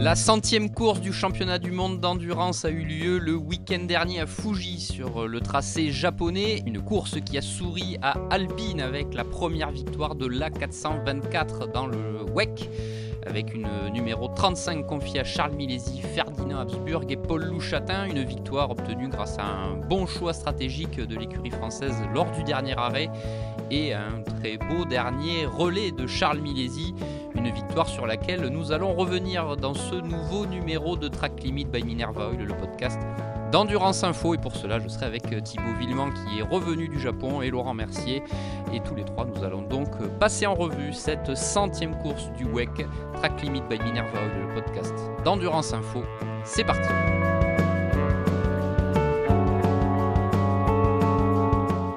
La 100e course du championnat du monde d'endurance a eu lieu le week-end dernier à Fuji sur le tracé japonais. Une course qui a souri à Alpine avec la première victoire de l'A424 dans le WEC, avec une numéro 35 confiée à Charles Milesi, Ferdinand Habsburg et Paul Louchatin. Une victoire obtenue grâce à un bon choix stratégique de l'écurie française lors du dernier arrêt et un très beau dernier relais de Charles Milesi. Une victoire sur laquelle nous allons revenir dans ce nouveau numéro de Track Limit by Minerva Oil, le podcast d'Endurance Info. Et pour cela, je serai avec Thibaut Villemont qui est revenu du Japon et Laurent Mercier. Et tous les trois, nous allons donc passer en revue cette 100e course du WEC, Track Limit by Minerva Oil, le podcast d'Endurance Info. C'est parti.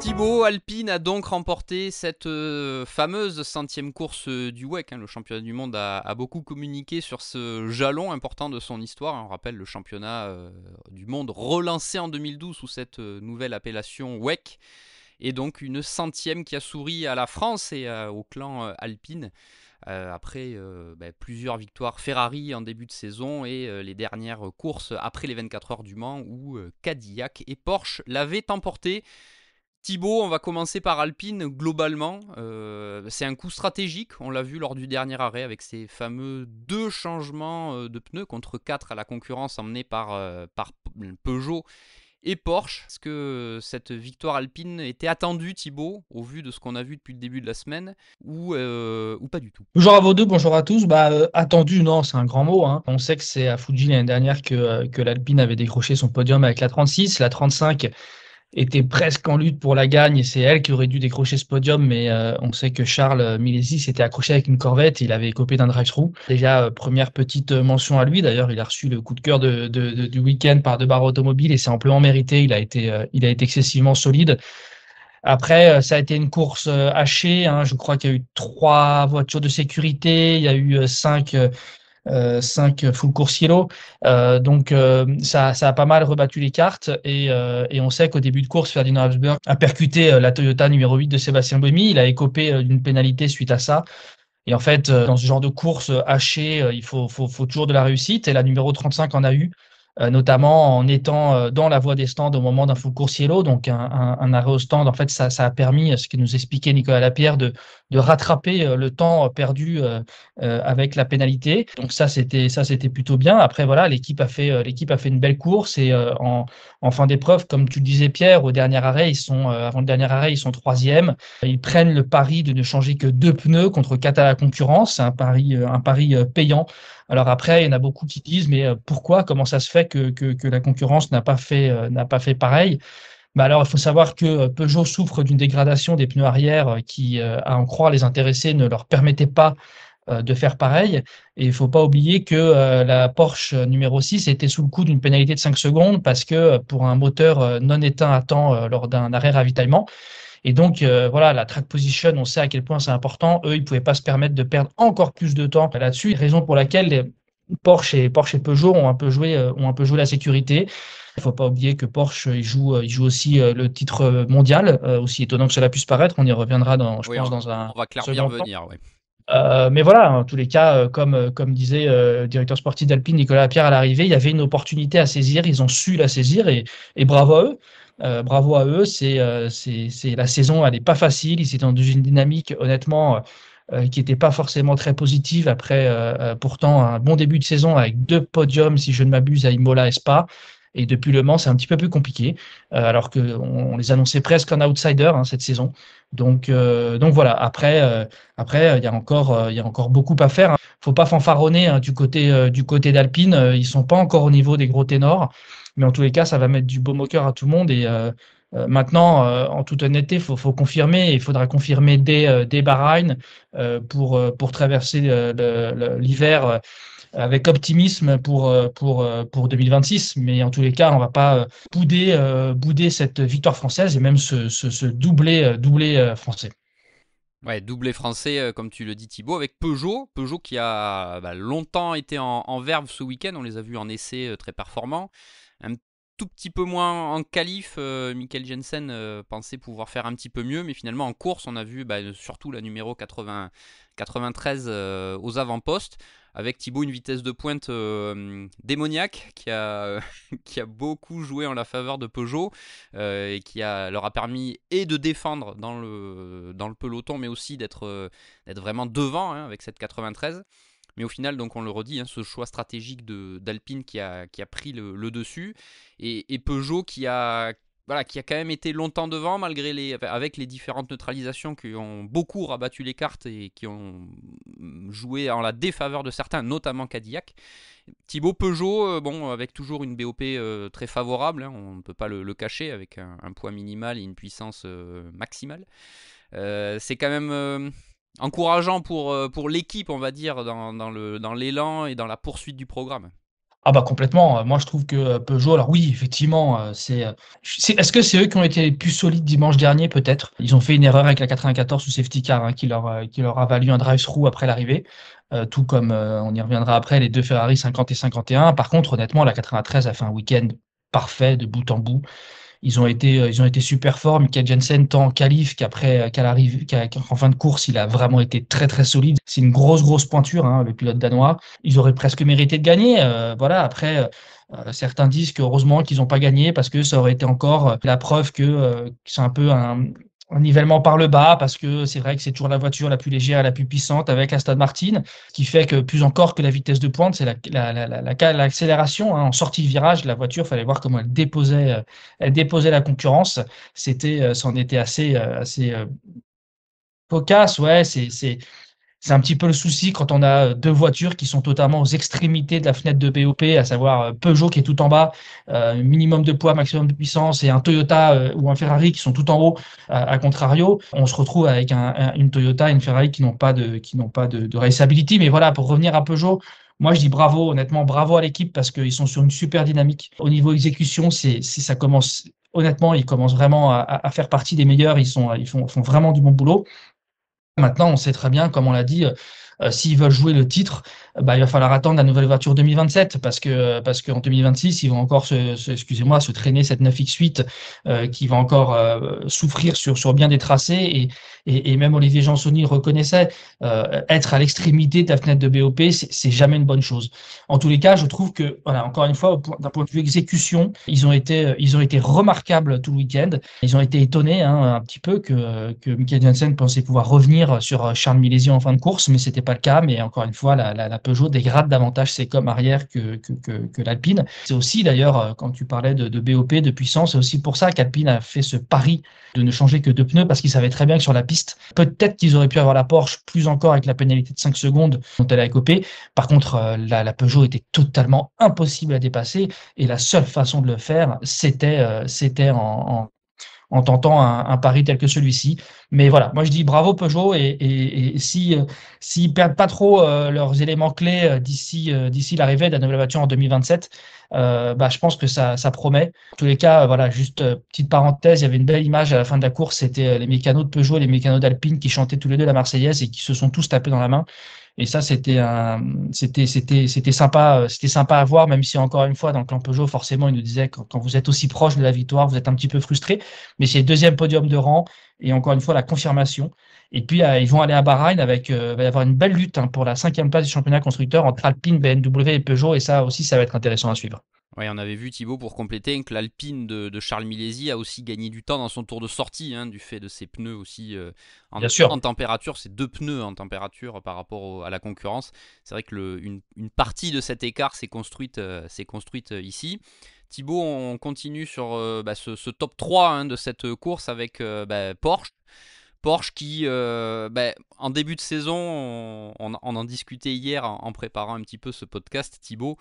Thibaut, Alpine a donc remporté cette fameuse 100e course du WEC. Le championnat du monde a beaucoup communiqué sur ce jalon important de son histoire. On rappelle le championnat du monde relancé en 2012 sous cette nouvelle appellation WEC. Et donc une 100e qui a souri à la France et au clan Alpine. Après plusieurs victoires Ferrari en début de saison et les dernières courses après les 24 heures du Mans où Cadillac et Porsche l'avaient emporté. Thibaut, on va commencer par Alpine. Globalement, c'est un coup stratégique. On l'a vu lors du dernier arrêt avec ces fameux 2 changements de pneus contre 4 à la concurrence emmenés par Peugeot et Porsche. Est-ce que cette victoire Alpine était attendue, Thibaut, au vu de ce qu'on a vu depuis le début de la semaine, ou pas du tout? Bonjour à vous deux, bonjour à tous. Attendu, non, c'est un grand mot, hein. On sait que c'est à Fuji l'année dernière que l'Alpine avait décroché son podium avec la 36. La 35 était presque en lutte pour la gagne et c'est elle qui aurait dû décrocher ce podium, mais on sait que Charles Milesi s'était accroché avec une Corvette, il avait écopé d'un drive-through. Déjà, première petite mention à lui, d'ailleurs, il a reçu le coup de cœur du week-end par De Barre Automobile et c'est amplement mérité, il a été excessivement solide. Après, ça a été une course hachée, hein. Je crois qu'il y a eu 3 voitures de sécurité, il y a eu 5 full course yellow. Ça a pas mal rebattu les cartes et on sait qu'au début de course, Ferdinand Habsburg a percuté la Toyota numéro 8 de Sébastien Buemi. Il a écopé d'une pénalité suite à ça. Et en fait, dans ce genre de course hachée, il faut toujours de la réussite. Et la numéro 35 en a eu, notamment en étant dans la voie des stands au moment d'un full course yellow. Donc, un arrêt au stand, en fait, ça a permis, ce que nous expliquait Nicolas Lapierre, de rattraper le temps perdu avec la pénalité. Donc, ça, c'était plutôt bien. Après, voilà, l'équipe a fait une belle course et en fin d'épreuve, comme tu le disais, Pierre, au dernier arrêt, avant le dernier arrêt, ils sont troisième. Ils prennent le pari de ne changer que 2 pneus contre 4 à la concurrence. C'est un pari payant. Alors après, il y en a beaucoup qui disent, mais pourquoi, comment ça se fait que la concurrence n'a pas fait pareil? Alors, il faut savoir que Peugeot souffre d'une dégradation des pneus arrière qui, à en croire les intéressés, ne leur permettait pas de faire pareil. Et il faut pas oublier que la Porsche numéro 6 était sous le coup d'une pénalité de 5 secondes parce que pour un moteur non éteint à temps lors d'un arrêt ravitaillement. Et donc, voilà, la track position, on sait à quel point c'est important. Eux, ils pouvaient pas se permettre de perdre encore plus de temps là-dessus. Raison pour laquelle Porsche et Peugeot ont un peu joué la sécurité. Il faut pas oublier que Porsche, il joue aussi le titre mondial, aussi étonnant que cela puisse paraître. On y reviendra je Oui, pense, dans un on va clairement y second temps. revenir, ouais. Mais voilà, en tous les cas, comme disait le directeur sportif d'Alpine, Nicolas Lapierre, à l'arrivée, il y avait une opportunité à saisir. Ils ont su la saisir et bravo à eux. Bravo à eux. C'est la saison, elle n'est pas facile. Ils étaient dans une dynamique, honnêtement, qui n'était pas forcément très positive. Après, pourtant, un bon début de saison avec 2 podiums, si je ne m'abuse, à Imola et Spa. Et depuis Le Mans, c'est un petit peu plus compliqué, alors qu'on les annonçait presque en outsider, hein, cette saison. Donc voilà. Après, il y a encore beaucoup à faire, hein. Faut pas fanfaronner, hein, du côté d'Alpine. Ils sont pas encore au niveau des gros ténors, mais en tous les cas, ça va mettre du baume au cœur à tout le monde. Et maintenant, en toute honnêteté, faut confirmer. Il faudra confirmer dès Bahreïn pour traverser l'hiver avec optimisme pour 2026. Mais en tous les cas, on va pas bouder cette victoire française et même ce doublé français. Ouais, doublé français, comme tu le dis Thibaut, avec Peugeot. Peugeot qui a longtemps été en verve ce week-end. On les a vus en essai très performants. Un tout petit peu moins en qualif. Mikkel Jensen pensait pouvoir faire un petit peu mieux, mais finalement en course, on a vu surtout la numéro 93 aux avant-postes, avec Thibaut une vitesse de pointe démoniaque qui a beaucoup joué en la faveur de Peugeot et leur a permis et de défendre dans le peloton, mais aussi d'être vraiment devant avec cette 93. Mais au final, donc on le redit, ce choix stratégique d'Alpine qui a pris le dessus, et Peugeot qui a quand même été longtemps devant avec les différentes neutralisations qui ont beaucoup rabattu les cartes et qui ont joué en la défaveur de certains, notamment Cadillac. Thibaut Peugeot, avec toujours une BOP très favorable, on ne peut pas le cacher, avec un poids minimal et une puissance maximale. C'est quand même encourageant pour l'équipe, on va dire, dans l'élan et dans la poursuite du programme. Ah bah complètement. Moi je trouve que Peugeot, alors oui, effectivement, est-ce que c'est eux qui ont été les plus solides dimanche dernier peut-être? Ils ont fait une erreur avec la 94 sous safety car qui leur a valu un drive-through après l'arrivée. Tout comme on y reviendra après, les deux Ferrari 50 et 51. Par contre, honnêtement, la 93 a fait un week-end parfait de bout en bout. Ils ont été super forts. Michael Jensen, tant en qualif qu'en fin de course, il a vraiment été très très solide. C'est une grosse pointure, le pilote danois. Ils auraient presque mérité de gagner. Voilà. Après, certains disent qu'heureusement qu'ils n'ont pas gagné parce que ça aurait été encore la preuve que c'est un peu un nivellement par le bas, parce que c'est vrai que c'est toujours la voiture la plus légère et la plus puissante avec Aston Martin, ce qui fait que plus encore que la vitesse de pointe, c'est l'accélération. En sortie de virage, la voiture, fallait voir comment elle déposait la concurrence. C'en était assez cocasse. Ouais, c'est un petit peu le souci quand on a deux voitures qui sont totalement aux extrémités de la fenêtre de BOP, à savoir Peugeot qui est tout en bas, minimum de poids, maximum de puissance, et un Toyota ou un Ferrari qui sont tout en haut. À contrario, on se retrouve avec une Toyota et une Ferrari qui n'ont pas de raceability. Mais voilà, pour revenir à Peugeot, moi je dis bravo, honnêtement, bravo à l'équipe parce qu'ils sont sur une super dynamique. Au niveau exécution, ça commence. Honnêtement, ils commencent vraiment à faire partie des meilleurs. Font vraiment du bon boulot. Maintenant, on sait très bien, comme on l'a dit, s'ils veulent jouer le titre, il va falloir attendre la nouvelle voiture 2027 parce qu'en 2026, ils vont encore excusez-moi, se traîner cette 9X8 qui va encore souffrir sur bien des tracés, et même Olivier Jansoni le reconnaissait, être à l'extrémité de la fenêtre de BOP, c'est jamais une bonne chose. En tous les cas, je trouve que, voilà, encore une fois, d'un point de vue exécution, ils ont été remarquables tout le week-end. Ils ont été étonnés un petit peu que Michael Jensen pensait pouvoir revenir sur Charles Milesi en fin de course, mais c'était pas le cas. Mais encore une fois, la Peugeot dégrade davantage ses coms arrière que l'Alpine. C'est aussi d'ailleurs, quand tu parlais de BOP, de puissance, c'est aussi pour ça qu'Alpine a fait ce pari de ne changer que deux pneus, parce qu'ils savaient très bien que sur la piste, peut-être qu'ils auraient pu avoir la Porsche plus encore avec la pénalité de 5 secondes dont elle a écopé. Par contre, la Peugeot était totalement impossible à dépasser, et la seule façon de le faire, c'était en tentant un pari tel que celui-ci. Mais voilà, moi je dis bravo Peugeot, et si s'ils perdent pas trop leurs éléments clés d'ici l'arrivée de la nouvelle voiture en 2027, je pense que ça promet. En tous les cas, voilà, juste petite parenthèse, il y avait une belle image à la fin de la course, c'était les mécanos de Peugeot et les mécanos d'Alpine qui chantaient tous les deux la Marseillaise et qui se sont tous tapés dans la main. Et ça, c'était sympa à voir, même si encore une fois, dans le clan Peugeot, forcément, il nous disait que quand vous êtes aussi proche de la victoire, vous êtes un petit peu frustré. Mais c'est le deuxième podium de rang, et encore une fois, la confirmation. Et puis, ils vont aller à Bahreïn il va y avoir une belle lutte pour la 5e place du championnat constructeur entre Alpine, BMW et Peugeot. Et ça aussi, ça va être intéressant à suivre. Ouais, on avait vu Thibaut, pour compléter, que l'Alpine de Charles Milesi a aussi gagné du temps dans son tour de sortie, du fait de ses pneus aussi Bien sûr. en température, ces deux pneus en température par rapport à la concurrence. C'est vrai que une partie de cet écart s'est construite ici. Thibaut, on continue sur ce top 3 de cette course avec Porsche. Porsche qui, en début de saison, on en discutait hier en préparant un petit peu ce podcast, Thibaut.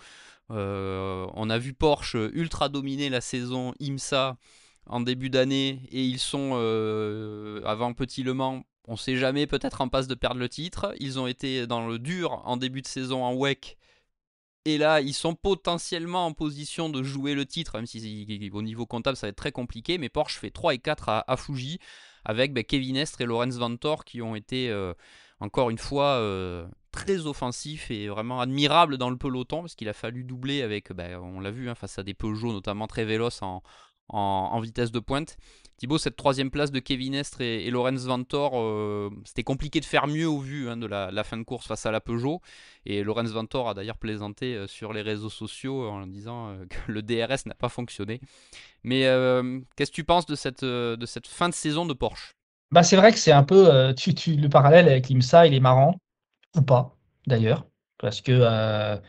On a vu Porsche ultra dominer la saison IMSA en début d'année, et ils sont, avant Petit Le Mans, on ne sait jamais, peut-être en passe de perdre le titre. Ils ont été dans le dur en début de saison en WEC. Et là, ils sont potentiellement en position de jouer le titre, même si au niveau comptable, ça va être très compliqué. Mais Porsche fait 3 et 4 à Fuji, avec Kevin Estre et Lorenz Vanthoor qui ont été encore une fois très offensif et vraiment admirable dans le peloton parce qu'il a fallu doubler avec, on l'a vu, face à des Peugeot notamment très véloces en vitesse de pointe. Thibaut, cette troisième place de Kevin Estre et Lorenz Vanthoor, c'était compliqué de faire mieux au vu de la fin de course face à la Peugeot. Et Lorenz Vanthoor a d'ailleurs plaisanté sur les réseaux sociaux en disant que le DRS n'a pas fonctionné. Mais qu'est-ce que tu penses de cette fin de saison de Porsche? Bah, c'est vrai que c'est un peu le parallèle avec l'IMSA, il est marrant, ou pas d'ailleurs, parce que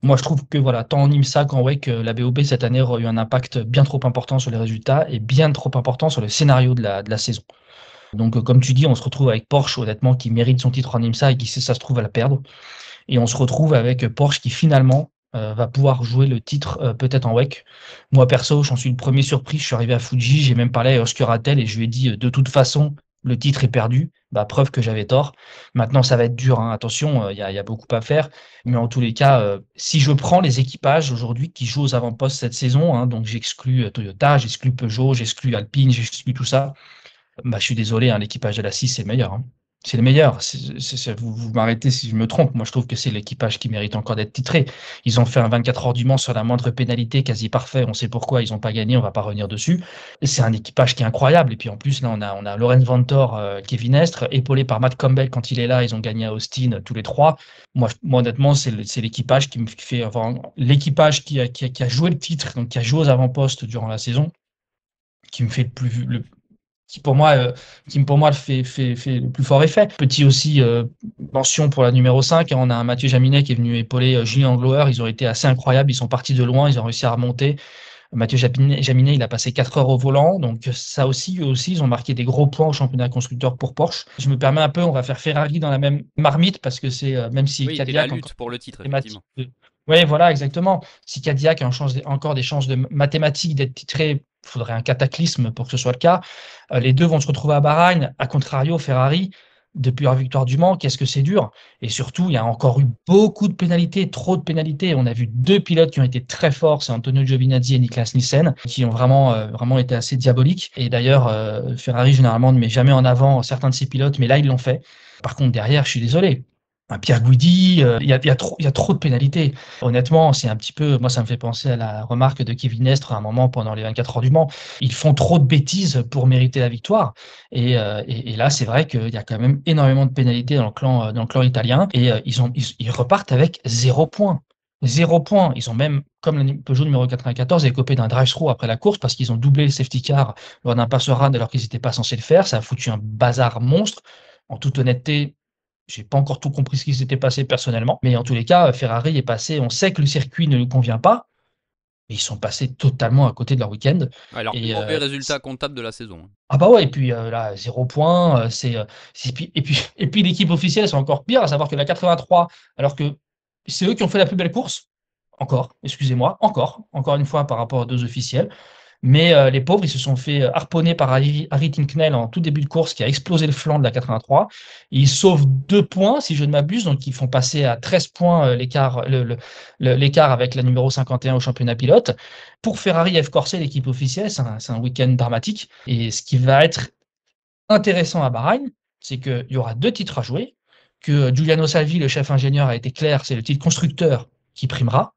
moi je trouve que voilà, tant en IMSA qu'en WEC, la BOP cette année aura eu un impact bien trop important sur les résultats et bien trop important sur le scénario de la saison. Donc, comme tu dis, on se retrouve avec Porsche, honnêtement, qui mérite son titre en IMSA et qui, si ça se trouve, va la perdre. Et on se retrouve avec Porsche qui finalement va pouvoir jouer le titre peut-être en WEC. Moi perso, j'en suis le premier surpris. Je suis arrivé à Fuji, j'ai même parlé à Oscar Attel et je lui ai dit de toute façon, le titre est perdu. Bah, preuve que j'avais tort. Maintenant, ça va être dur, hein. Attention, y a beaucoup à faire. Mais en tous les cas, si je prends les équipages aujourd'hui qui jouent aux avant-postes cette saison, hein, donc j'exclus Toyota, j'exclus Peugeot, j'exclus Alpine, j'exclus tout ça, bah, je suis désolé, hein, l'équipage de la 6, c'est le meilleur, hein. C'est le meilleur. Vous m'arrêtez si je me trompe. Moi, je trouve que c'est l'équipage qui mérite encore d'être titré. Ils ont fait un 24 heures du Mans sur la moindre pénalité, quasi parfait. On sait pourquoi ils n'ont pas gagné. On va pas revenir dessus. Et c'est un équipage qui est incroyable. Et puis en plus, là, on a Lorenz Vanthoor, Kevin Estre, épaulé par Matt Campbell quand il est là. Ils ont gagné à Austin tous les trois. Moi honnêtement, c'est l'équipage qui me fait, enfin, l'équipage qui a joué le titre, donc qui a joué aux avant-postes durant la saison, qui me fait qui pour moi, fait le plus fort effet. Petit aussi, mention pour la numéro 5, hein, on a un Mathieu Jaminet qui est venu épauler Julien Angloer. Ils ont été assez incroyables. Ils sont partis de loin. Ils ont réussi à remonter. Mathieu Jaminet, il a passé 4 heures au volant. Donc, ça aussi, eux aussi, ils ont marqué des gros points au championnat constructeur pour Porsche. Je me permets un peu, on va faire Ferrari dans la même marmite parce que c'est, même si Oui, c'est la Cadillac encore lutte pour le titre, effectivement. mathématique. Oui, voilà, exactement. Si Cadillac a encore des chances de mathématiques d'être titré, il faudrait un cataclysme pour que ce soit le cas. Les deux vont se retrouver à Bahreïn. A contrario, Ferrari, depuis leur victoire du Mans, qu'est-ce que c'est dur. Et surtout, il y a encore eu beaucoup de pénalités, trop de pénalités. On a vu deux pilotes qui ont été très forts, c'est Antonio Giovinazzi et Niklas Nissen, qui ont vraiment été assez diaboliques. Et d'ailleurs, Ferrari, généralement, ne met jamais en avant certains de ses pilotes, mais là, ils l'ont fait. Par contre, derrière, je suis désolé. Un Pierre Guidi, il y a trop de pénalités. Honnêtement, c'est un petit peu, moi, ça me fait penser à la remarque de Kevin Estre à un moment pendant les 24 heures du Mans. Ils font trop de bêtises pour mériter la victoire. Et là, c'est vrai qu'il y a quand même énormément de pénalités dans le clan italien. Et ils repartent avec 0 point. 0 point. Ils ont même, comme le Peugeot numéro 94, écopé d'un drive-through après la course parce qu'ils ont doublé le safety car lors d'un pass run alors qu'ils n'étaient pas censés le faire. Ça a foutu un bazar monstre. En toute honnêteté, j'ai pas encore tout compris ce qui s'était passé personnellement, mais en tous les cas, Ferrari est passé. On sait que le circuit ne lui convient pas, mais ils sont passés totalement à côté de leur week-end. Alors, plus Et mauvais résultat comptable de la saison. ah bah ouais, et puis là, 0 point, et puis l'équipe officielle, c'est encore pire, à savoir que la 83, alors que c'est eux qui ont fait la plus belle course, encore, excusez-moi, encore une fois par rapport aux deux officiels. Mais les pauvres, ils se sont fait harponner par Harry Tincknell en tout début de course qui a explosé le flanc de la 83. Ils sauvent 2 points, si je ne m'abuse, donc ils font passer à 13 points l'écart avec la numéro 51 au championnat pilote. Pour Ferrari F Corse, l'équipe officielle, c'est un week-end dramatique. Et ce qui va être intéressant à Bahreïn, c'est qu'il y aura deux titres à jouer, que Giuliano Salvi, le chef ingénieur, a été clair, c'est le titre constructeur qui primera.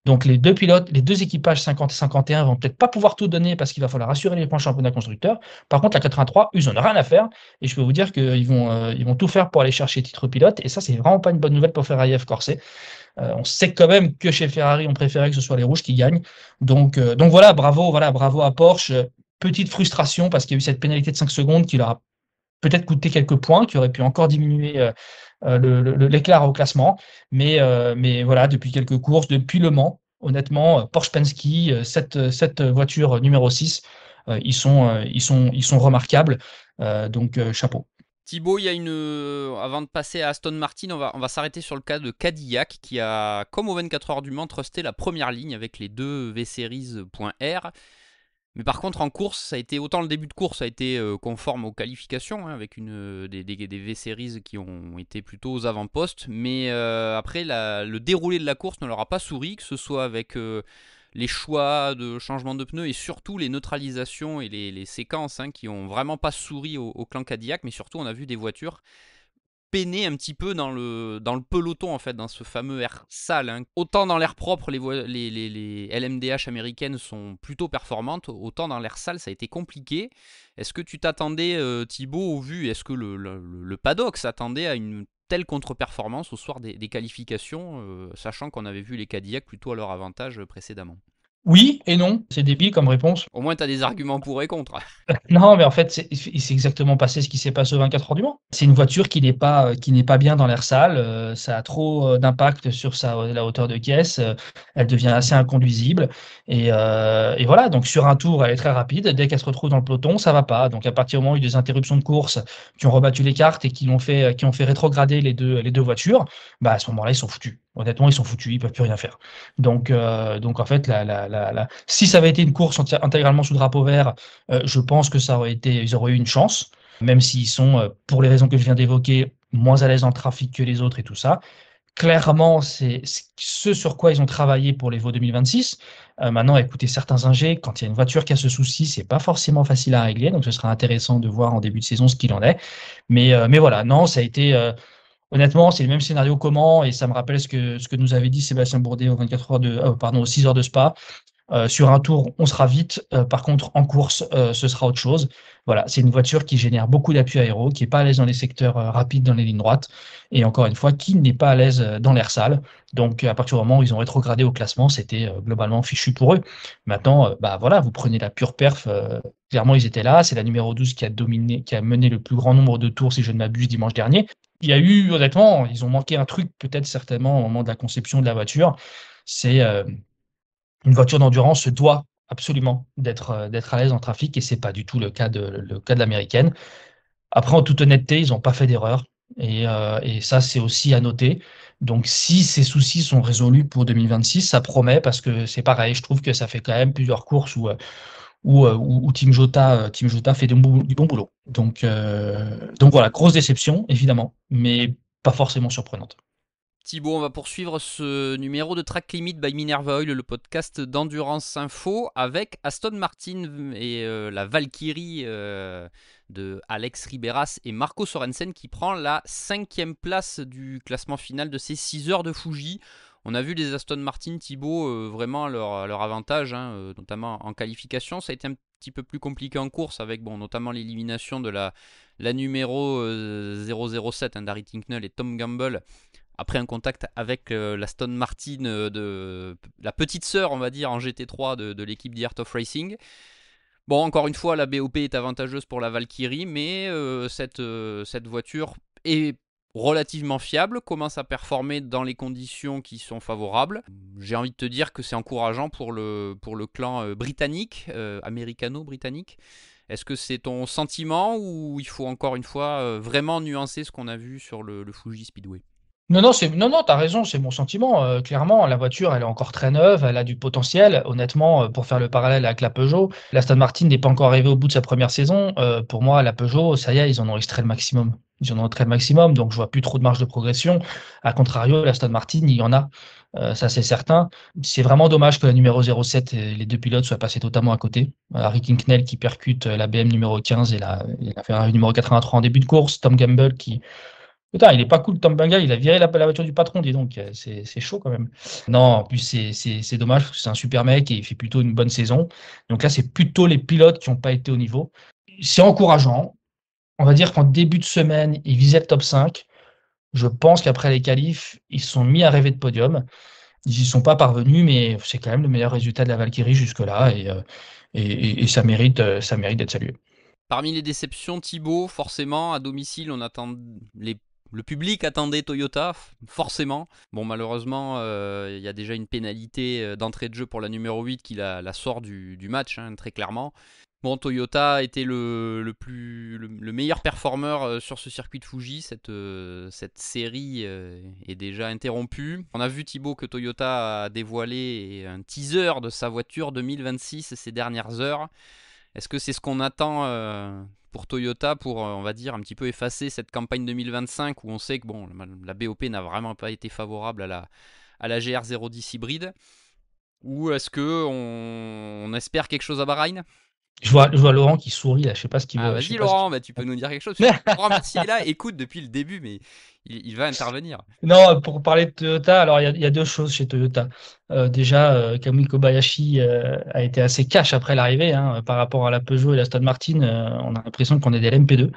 Donc les deux pilotes, les deux équipages 50 et 51 vont peut-être pas pouvoir tout donner parce qu'il va falloir assurer les points championnat constructeur. Par contre, la 83, ils n'en ont rien à faire. Et je peux vous dire ils vont tout faire pour aller chercher titre pilote. Et ça, c'est vraiment pas une bonne nouvelle pour Ferrari F Corse. On sait quand même que chez Ferrari, on préférait que ce soit les rouges qui gagnent. Donc voilà, bravo à Porsche. Petite frustration parce qu'il y a eu cette pénalité de 5 secondes qui leur a peut-être coûté quelques points, qui aurait pu encore diminuer l'écart au classement. Mais voilà, depuis quelques courses, depuis Le Mans, honnêtement, Porsche Penske, cette voiture numéro 6, ils sont remarquables. Donc, chapeau. Thibaut, il y a avant de passer à Aston Martin, on va s'arrêter sur le cas de Cadillac qui a, comme au 24 heures du Mans, trusté la première ligne avec les deux V-Series.R. Mais par contre, en course, ça a été autant le début de course a été conforme aux qualifications, avec des V-Series qui ont été plutôt aux avant-postes. Mais après, le déroulé de la course ne leur a pas souri, que ce soit avec les choix de changement de pneus et surtout les neutralisations et les séquences qui ont vraiment pas souri au clan Cadillac. Mais surtout, on a vu des voitures peiner un petit peu dans le peloton, en fait, dans ce fameux air sale, hein. Autant dans l'air propre, les LMDH américaines sont plutôt performantes, autant dans l'air sale, ça a été compliqué. Est-ce que tu t'attendais, Thibaut, au vu, est-ce que le paddock s'attendait à une telle contre-performance au soir des qualifications, sachant qu'on avait vu les Cadillacs plutôt à leur avantage précédemment? Oui et non, c'est débile comme réponse. Au moins, tu as des arguments pour et contre. Non, mais en fait, il s'est exactement passé ce qui s'est passé aux 24 heures du Mans. C'est une voiture qui n'est pas bien dans l'air sale. Ça a trop d'impact sur la hauteur de caisse. Elle devient assez inconduisible. Et voilà. Donc sur un tour, elle est très rapide. Dès qu'elle se retrouve dans le peloton, ça va pas. Donc à partir du moment où il y a eu des interruptions de course qui ont rebattu les cartes et qui ont fait rétrograder les deux voitures, bah à ce moment-là, ils sont foutus. Honnêtement, ils sont foutus. Ils peuvent plus rien faire. Donc en fait, si ça avait été une course intégralement sous drapeau vert, je pense que ils auraient eu une chance, même s'ils sont, pour les raisons que je viens d'évoquer, moins à l'aise dans le trafic que les autres et tout ça. Clairement, c'est ce sur quoi ils ont travaillé pour les Vaux 2026. Maintenant, écoutez, certains ingés, quand il y a une voiture qui a ce souci, c'est pas forcément facile à régler, donc ce sera intéressant de voir en début de saison ce qu'il en est. Mais voilà, non, ça a été, honnêtement, c'est le même scénario comment, et ça me rappelle ce que nous avait dit Sébastien Bourdet aux 6 heures de Spa. Sur un tour, on sera vite. Par contre, en course, ce sera autre chose. Voilà, c'est une voiture qui génère beaucoup d'appui aéro, qui est pas à l'aise dans les secteurs rapides, dans les lignes droites, et encore une fois, qui n'est pas à l'aise dans l'air sale. Donc, à partir du moment où ils ont rétrogradé au classement, c'était globalement fichu pour eux. Maintenant, bah voilà, vous prenez la pure perf. Clairement, ils étaient là. C'est la numéro 12 qui a dominé, qui a mené le plus grand nombre de tours, si je ne m'abuse, dimanche dernier. Il y a eu, honnêtement, ils ont manqué un truc, peut-être certainement au moment de la conception de la voiture. C'est une voiture d'endurance se doit absolument d'être à l'aise en trafic et c'est pas du tout le cas de l'américaine. Après, en toute honnêteté, ils n'ont pas fait d'erreur et ça, c'est aussi à noter. Donc, si ces soucis sont résolus pour 2026, ça promet parce que c'est pareil. Je trouve que ça fait quand même plusieurs courses où Team Jota fait du bon boulot. Donc voilà, grosse déception, évidemment, mais pas forcément surprenante. Thibaut, on va poursuivre ce numéro de Track Limit by Minerva Oil, le podcast d'Endurance Info, avec Aston Martin et la Valkyrie de Alex Riberas et Marco Sorensen qui prend la 5e place du classement final de ces 6 heures de Fuji. On a vu les Aston Martin, Thibaut, vraiment à leur avantage, hein, notamment en qualification. Ça a été un petit peu plus compliqué en course avec notamment l'élimination de la numéro 007, hein, Darry Tinknell et Tom Gamble après un contact avec l'Aston Martin de la petite sœur, on va dire, en GT3 de l'équipe The Art of Racing. Bon, encore une fois, la BOP est avantageuse pour la Valkyrie, mais cette voiture est relativement fiable, commence à performer dans les conditions qui sont favorables. J'ai envie de te dire que c'est encourageant pour le clan britannique, américano-britannique. Est-ce que c'est ton sentiment ou il faut encore une fois vraiment nuancer ce qu'on a vu sur le Fuji Speedway? Non, t'as raison, c'est mon sentiment. Clairement, la voiture, elle est encore très neuve, elle a du potentiel. Honnêtement, pour faire le parallèle avec la Peugeot, l'Aston Martin n'est pas encore arrivé au bout de sa première saison. Pour moi, la Peugeot, ça y est, ils en ont extrait le maximum. Ils en ont extrait le maximum, donc je vois plus trop de marge de progression. A contrario, l'Aston Martin, il y en a. Ça, c'est certain. C'est vraiment dommage que la numéro 07 et les deux pilotes soient passés totalement à côté. Harry Kinknell qui percute la BM numéro 15 et la Ferrari numéro 83 en début de course. Tom Gamble qui putain, il est pas cool, Tom Benga, il a viré la voiture du patron, dis donc, c'est chaud quand même. Non, en plus, c'est dommage parce que c'est un super mec et il fait plutôt une bonne saison. Donc là, c'est plutôt les pilotes qui n'ont pas été au niveau. C'est encourageant. On va dire qu'en début de semaine, ils visaient le top 5. Je pense qu'après les qualifs, ils se sont mis à rêver de podium. Ils n'y sont pas parvenus, mais c'est quand même le meilleur résultat de la Valkyrie jusque-là et ça mérite d'être salué. Parmi les déceptions, Thibaut, forcément, à domicile, le public attendait Toyota, forcément. Bon, malheureusement, il y a déjà une pénalité d'entrée de jeu pour la numéro 8 qui la sort du match, hein, très clairement. Bon, Toyota était le meilleur performeur sur ce circuit de Fuji. Cette série est déjà interrompue. On a vu, Thibaut, que Toyota a dévoilé un teaser de sa voiture 2026 ces dernières heures. Est-ce que c'est ce qu'on attend pour Toyota pour, on va dire, un petit peu effacer cette campagne 2025 où on sait que bon, la BOP n'a vraiment pas été favorable à la GR010 hybride? Ou est-ce qu'on espère quelque chose à Bahreïn? Je vois Laurent qui sourit là, je sais pas ce qu'il Ah, veut, je sais vas-y pas ce Laurent, qu'il bah, tu peux nous dire quelque chose. Laurent Mercier est là, écoute depuis le début, mais il va intervenir. Non, pour parler de Toyota, alors il y a deux choses chez Toyota. Déjà, Kamui Kobayashi a été assez cash après l'arrivée, hein, par rapport à la Peugeot et la Aston Martin. On a l'impression qu'on est des LMP2.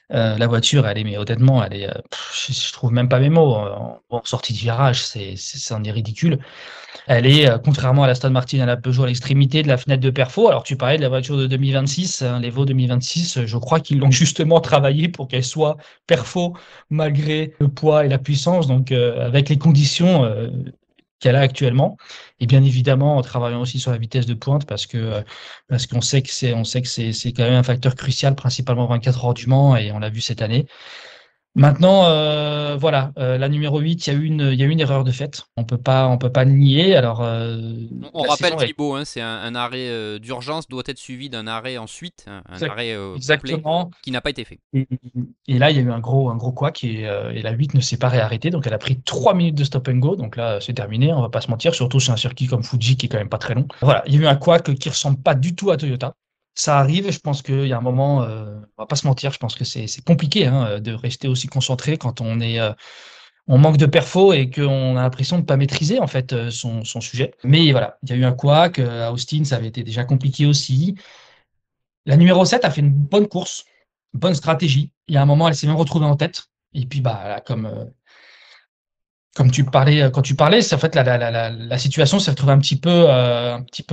La voiture, elle est, mais honnêtement, elle est, je trouve même pas mes mots. En sortie de virage, c'en est ridicule. Elle est, contrairement à la Aston Martin, à la Peugeot, à l'extrémité de la fenêtre de perfo. Alors, tu parlais de la voiture de 2026, hein, l'Evo 2026. Je crois qu'ils l'ont justement travaillé pour qu'elle soit perfo malgré le poids et la puissance, donc avec les conditions qu'elle a actuellement. Et bien évidemment, en travaillant aussi sur la vitesse de pointe, parce qu'on sait que c'est quand même un facteur crucial, principalement 24 heures du Mans, et on l'a vu cette année. Maintenant, voilà, la numéro 8, il y a eu une erreur de fait. On peut pas le nier. Alors, On la rappelle saison est Thibaut, hein, c'est un arrêt d'urgence, doit être suivi d'un arrêt ensuite, un arrêt complet, exactement. qui n'a pas été fait. Et, et là, il y a eu un gros couac et la 8 ne s'est pas réarrêtée. Donc, elle a pris 3 minutes de stop and go. Donc là, c'est terminé. On va pas se mentir. Surtout sur un circuit comme Fuji qui est quand même pas très long. Voilà, il y a eu un couac qui ressemble pas du tout à Toyota. Ça arrive. Je pense qu'il y a un moment, on va pas se mentir. Je pense que c'est compliqué, hein, de rester aussi concentré quand on manque de perfo et qu'on a l'impression de ne pas maîtriser en fait son sujet. Mais voilà, il y a eu un couac. À Austin, ça avait été déjà compliqué aussi. La numéro 7 a fait une bonne course, une bonne stratégie. Il y a un moment, elle s'est même retrouvée en tête. Et puis, bah, là, comme tu parlais, quand tu parlais, c'est en fait la situation s'est retrouvée un petit peu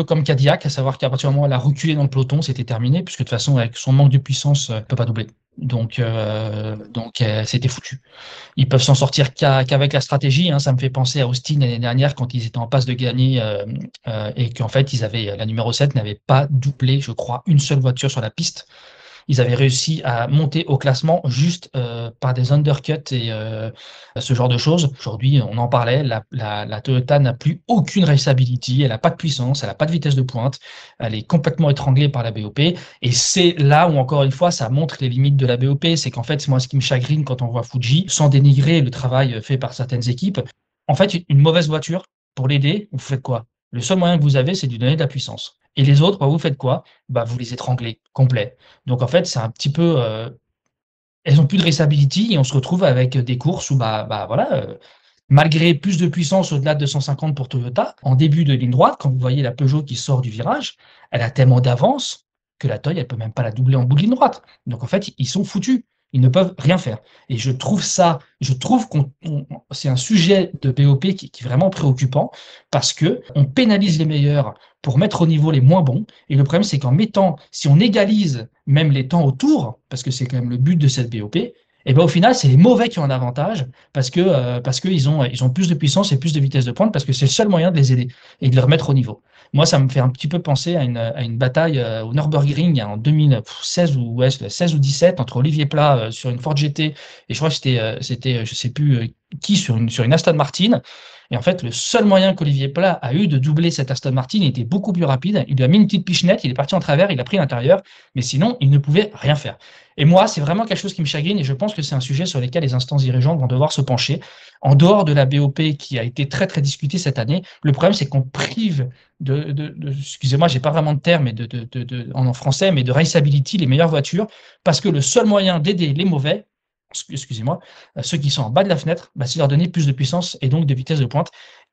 comme Cadillac, à savoir qu'à partir du moment où elle a reculé dans le peloton, c'était terminé, puisque de toute façon, avec son manque de puissance, elle ne peut pas doubler. Donc, c'était foutu. Ils peuvent s'en sortir qu'avec la stratégie, hein. Ça me fait penser à Austin l'année dernière quand ils étaient en passe de gagner et qu'en fait, la numéro 7 n'avait pas doublé, je crois, une seule voiture sur la piste. Ils avaient réussi à monter au classement juste par des undercuts et ce genre de choses. Aujourd'hui, on en parlait, la Toyota n'a plus aucune raceability, elle n'a pas de puissance, elle n'a pas de vitesse de pointe, elle est complètement étranglée par la BOP. Et c'est là où, encore une fois, ça montre les limites de la BOP. C'est qu'en fait, moi, ce qui me chagrine quand on voit Fuji, sans dénigrer le travail fait par certaines équipes, en fait, une mauvaise voiture, pour l'aider, vous faites quoi? Le seul moyen que vous avez, c'est de lui donner de la puissance. Et les autres, bah, vous faites quoi? Bah, vous les étranglez complet. Donc en fait, c'est un petit peu, elles ont plus de raceability et on se retrouve avec des courses où bah voilà, malgré plus de puissance au-delà de 250 pour Toyota, en début de ligne droite, quand vous voyez la Peugeot qui sort du virage, elle a tellement d'avance que la Toy, elle peut même pas la doubler en bout de ligne droite. Donc en fait, ils sont foutus. Ils ne peuvent rien faire. Et je trouve c'est un sujet de BOP qui est vraiment préoccupant parce que on pénalise les meilleurs pour mettre au niveau les moins bons. Et le problème, c'est si on égalise même les temps autour, parce que c'est quand même le but de cette BOP, et ben au final, c'est les mauvais qui ont un avantage parce que ils ont plus de puissance et plus de vitesse de pointe parce que c'est le seul moyen de les aider et de les remettre au niveau. Moi, ça me fait un petit peu penser à une bataille au Nürburgring en 2016 ou ouais, 16 ou 17 entre Olivier Plat sur une Ford GT et je crois que c'était je sais plus qui sur une Aston Martin. Et en fait, le seul moyen qu'Olivier Plat a eu de doubler cette Aston Martin était beaucoup plus rapide. Il lui a mis une petite pichenette, il est parti en travers, il a pris l'intérieur, mais sinon, il ne pouvait rien faire. Et moi, c'est vraiment quelque chose qui me chagrine et je pense que c'est un sujet sur lequel les instances dirigeantes vont devoir se pencher. En dehors de la BOP qui a été très très discutée cette année, le problème c'est qu'on prive excusez-moi, j'ai pas vraiment de terme en français, mais de raceability, les meilleures voitures, parce que le seul moyen d'aider les mauvais, excusez-moi, ceux qui sont en bas de la fenêtre, bah, c'est leur donner plus de puissance et donc de vitesse de pointe.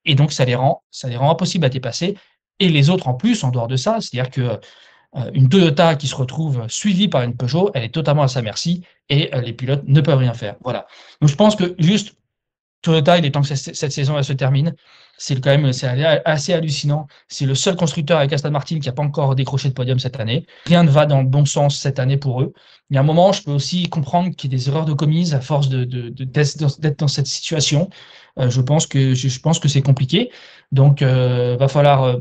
Et donc ça les rend impossibles à dépasser. Et les autres en plus, en dehors de ça, c'est-à-dire que une Toyota qui se retrouve suivie par une Peugeot, elle est totalement à sa merci et les pilotes ne peuvent rien faire. Voilà. Donc je pense que juste Toyota, il est temps que cette saison elle se termine. C'est assez hallucinant. C'est le seul constructeur avec Aston Martin qui n'a pas encore décroché de podium cette année. Rien ne va dans le bon sens cette année pour eux. Il y a un moment, je peux aussi comprendre qu'il y ait des erreurs de commises à force d'être dans cette situation. Je pense que c'est compliqué. Donc, va falloir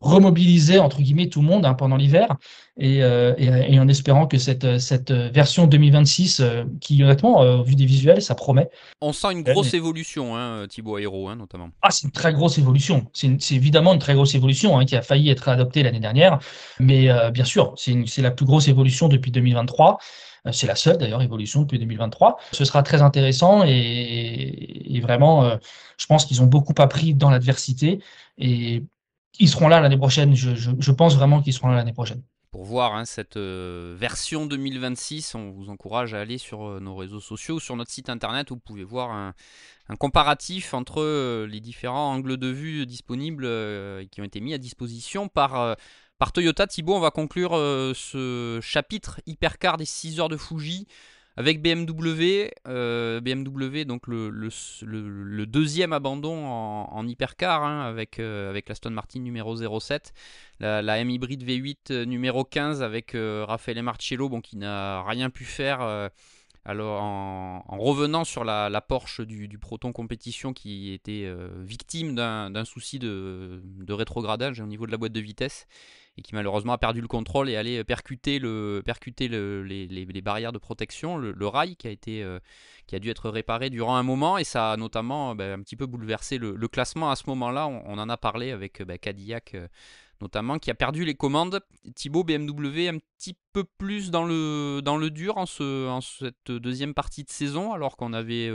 remobiliser entre guillemets tout le monde, hein, pendant l'hiver et en espérant que cette version 2026 qui honnêtement vu des visuels ça promet. On sent une grosse évolution, hein, Thibaut Aéro, hein, notamment. C'est une très grosse évolution. C'est évidemment une très grosse évolution, hein, qui a failli être adoptée l'année dernière. Mais bien sûr, c'est la plus grosse évolution depuis 2023. C'est la seule d'ailleurs évolution depuis 2023. Ce sera très intéressant et vraiment, je pense qu'ils ont beaucoup appris dans l'adversité et ils seront là l'année prochaine. Je pense vraiment qu'ils seront là l'année prochaine. pour voir hein, cette version 2026, on vous encourage à aller sur nos réseaux sociaux ou sur notre site internet où vous pouvez voir un comparatif entre les différents angles de vue disponibles qui ont été mis à disposition par Toyota. Thibaut, on va conclure ce chapitre Hypercar des 6 heures de Fuji avec BMW. BMW, donc le deuxième abandon en hypercar hein, avec l'Aston Martin numéro 07. La M Hybrid V8 numéro 15 avec Raffaele Marcello bon, qui n'a rien pu faire. Alors, en revenant sur la Porsche du Proton Compétition qui était victime d'un souci de rétrogradage au niveau de la boîte de vitesse et qui malheureusement a perdu le contrôle et allait percuter les barrières de protection, le rail qui a dû être réparé durant un moment et ça a notamment un petit peu bouleversé le classement à ce moment-là. On en a parlé avec Cadillac notamment, qui a perdu les commandes. Thibaut, BMW un petit peu plus dans le dur en cette deuxième partie de saison, alors qu'on avait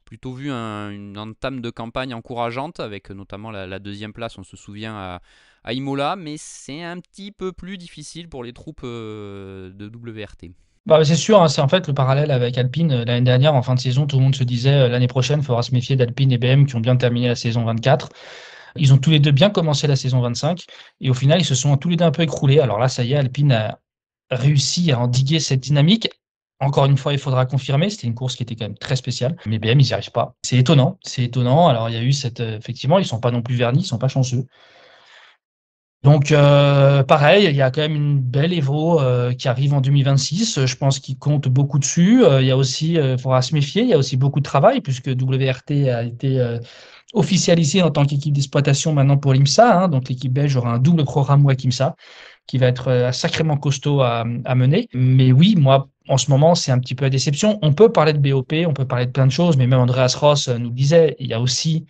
plutôt vu une entame de campagne encourageante, avec notamment la deuxième place, on se souvient, à Imola, mais c'est un petit peu plus difficile pour les troupes de WRT. Bah, c'est sûr, hein, c'est en fait le parallèle avec Alpine. L'année dernière, en fin de saison, tout le monde se disait l'année prochaine, il faudra se méfier d'Alpine et BM qui ont bien terminé la saison 24. Ils ont tous les deux bien commencé la saison 25 et au final, ils se sont tous les deux un peu écroulés. Alors là, ça y est, Alpine a réussi à endiguer cette dynamique. Encore une fois, il faudra confirmer. C'était une course qui était quand même très spéciale. Mais BM, ils n'y arrivent pas. C'est étonnant. C'est étonnant. Alors, il y a eu effectivement, ils sont pas non plus vernis, ils sont pas chanceux. Donc, pareil, il y a quand même une belle Evo qui arrive en 2026. Je pense qu'il compte beaucoup dessus. Il y a aussi, il faudra se méfier. Il y a aussi beaucoup de travail puisque WRT a été officialisé en tant qu'équipe d'exploitation maintenant pour l'IMSA. Hein. Donc, l'équipe belge aura un double programme WEC IMSA qui va être sacrément costaud à mener. Mais oui, moi, en ce moment, c'est un petit peu la déception. On peut parler de BOP, on peut parler de plein de choses, mais même Andreas Ross nous disait, il y a aussi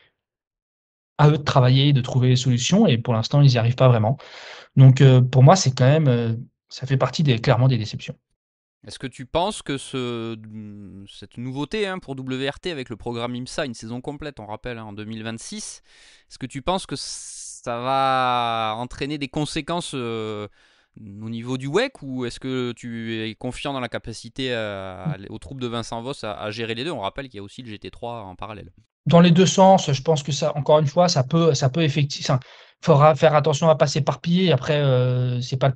à eux de travailler, de trouver des solutions, et pour l'instant, ils n'y arrivent pas vraiment. Donc, pour moi, c'est quand même, ça fait partie clairement des déceptions. Est-ce que tu penses que cette nouveauté hein, pour WRT avec le programme IMSA, une saison complète, on rappelle, hein, en 2026, est-ce que tu penses que ça va entraîner des conséquences au niveau du WEC ou est-ce que tu es confiant dans la capacité aux troupes de Vincent Voss à gérer les deux? On rappelle qu'il y a aussi le GT3 en parallèle. Dans les deux sens, je pense que ça, encore une fois, ça peut effectivement. Il faudra faire attention à pas s'éparpiller. Après, c'est pas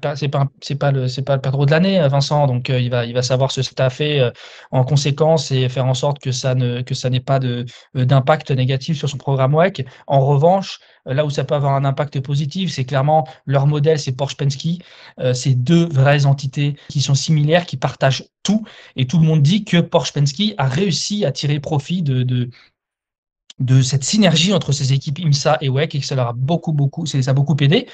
le perdreau de l'année, Vincent. Donc, il va savoir se staffer en conséquence et faire en sorte que ça n'ait pas d'impact négatif sur son programme WEC. En revanche, là où ça peut avoir un impact positif, c'est clairement leur modèle, c'est Porsche Penske. C'est deux vraies entités qui sont similaires, qui partagent tout. Et tout le monde dit que Porsche Penske a réussi à tirer profit de cette synergie entre ces équipes IMSA et WEC et que ça leur a beaucoup, ça les a beaucoup aidé.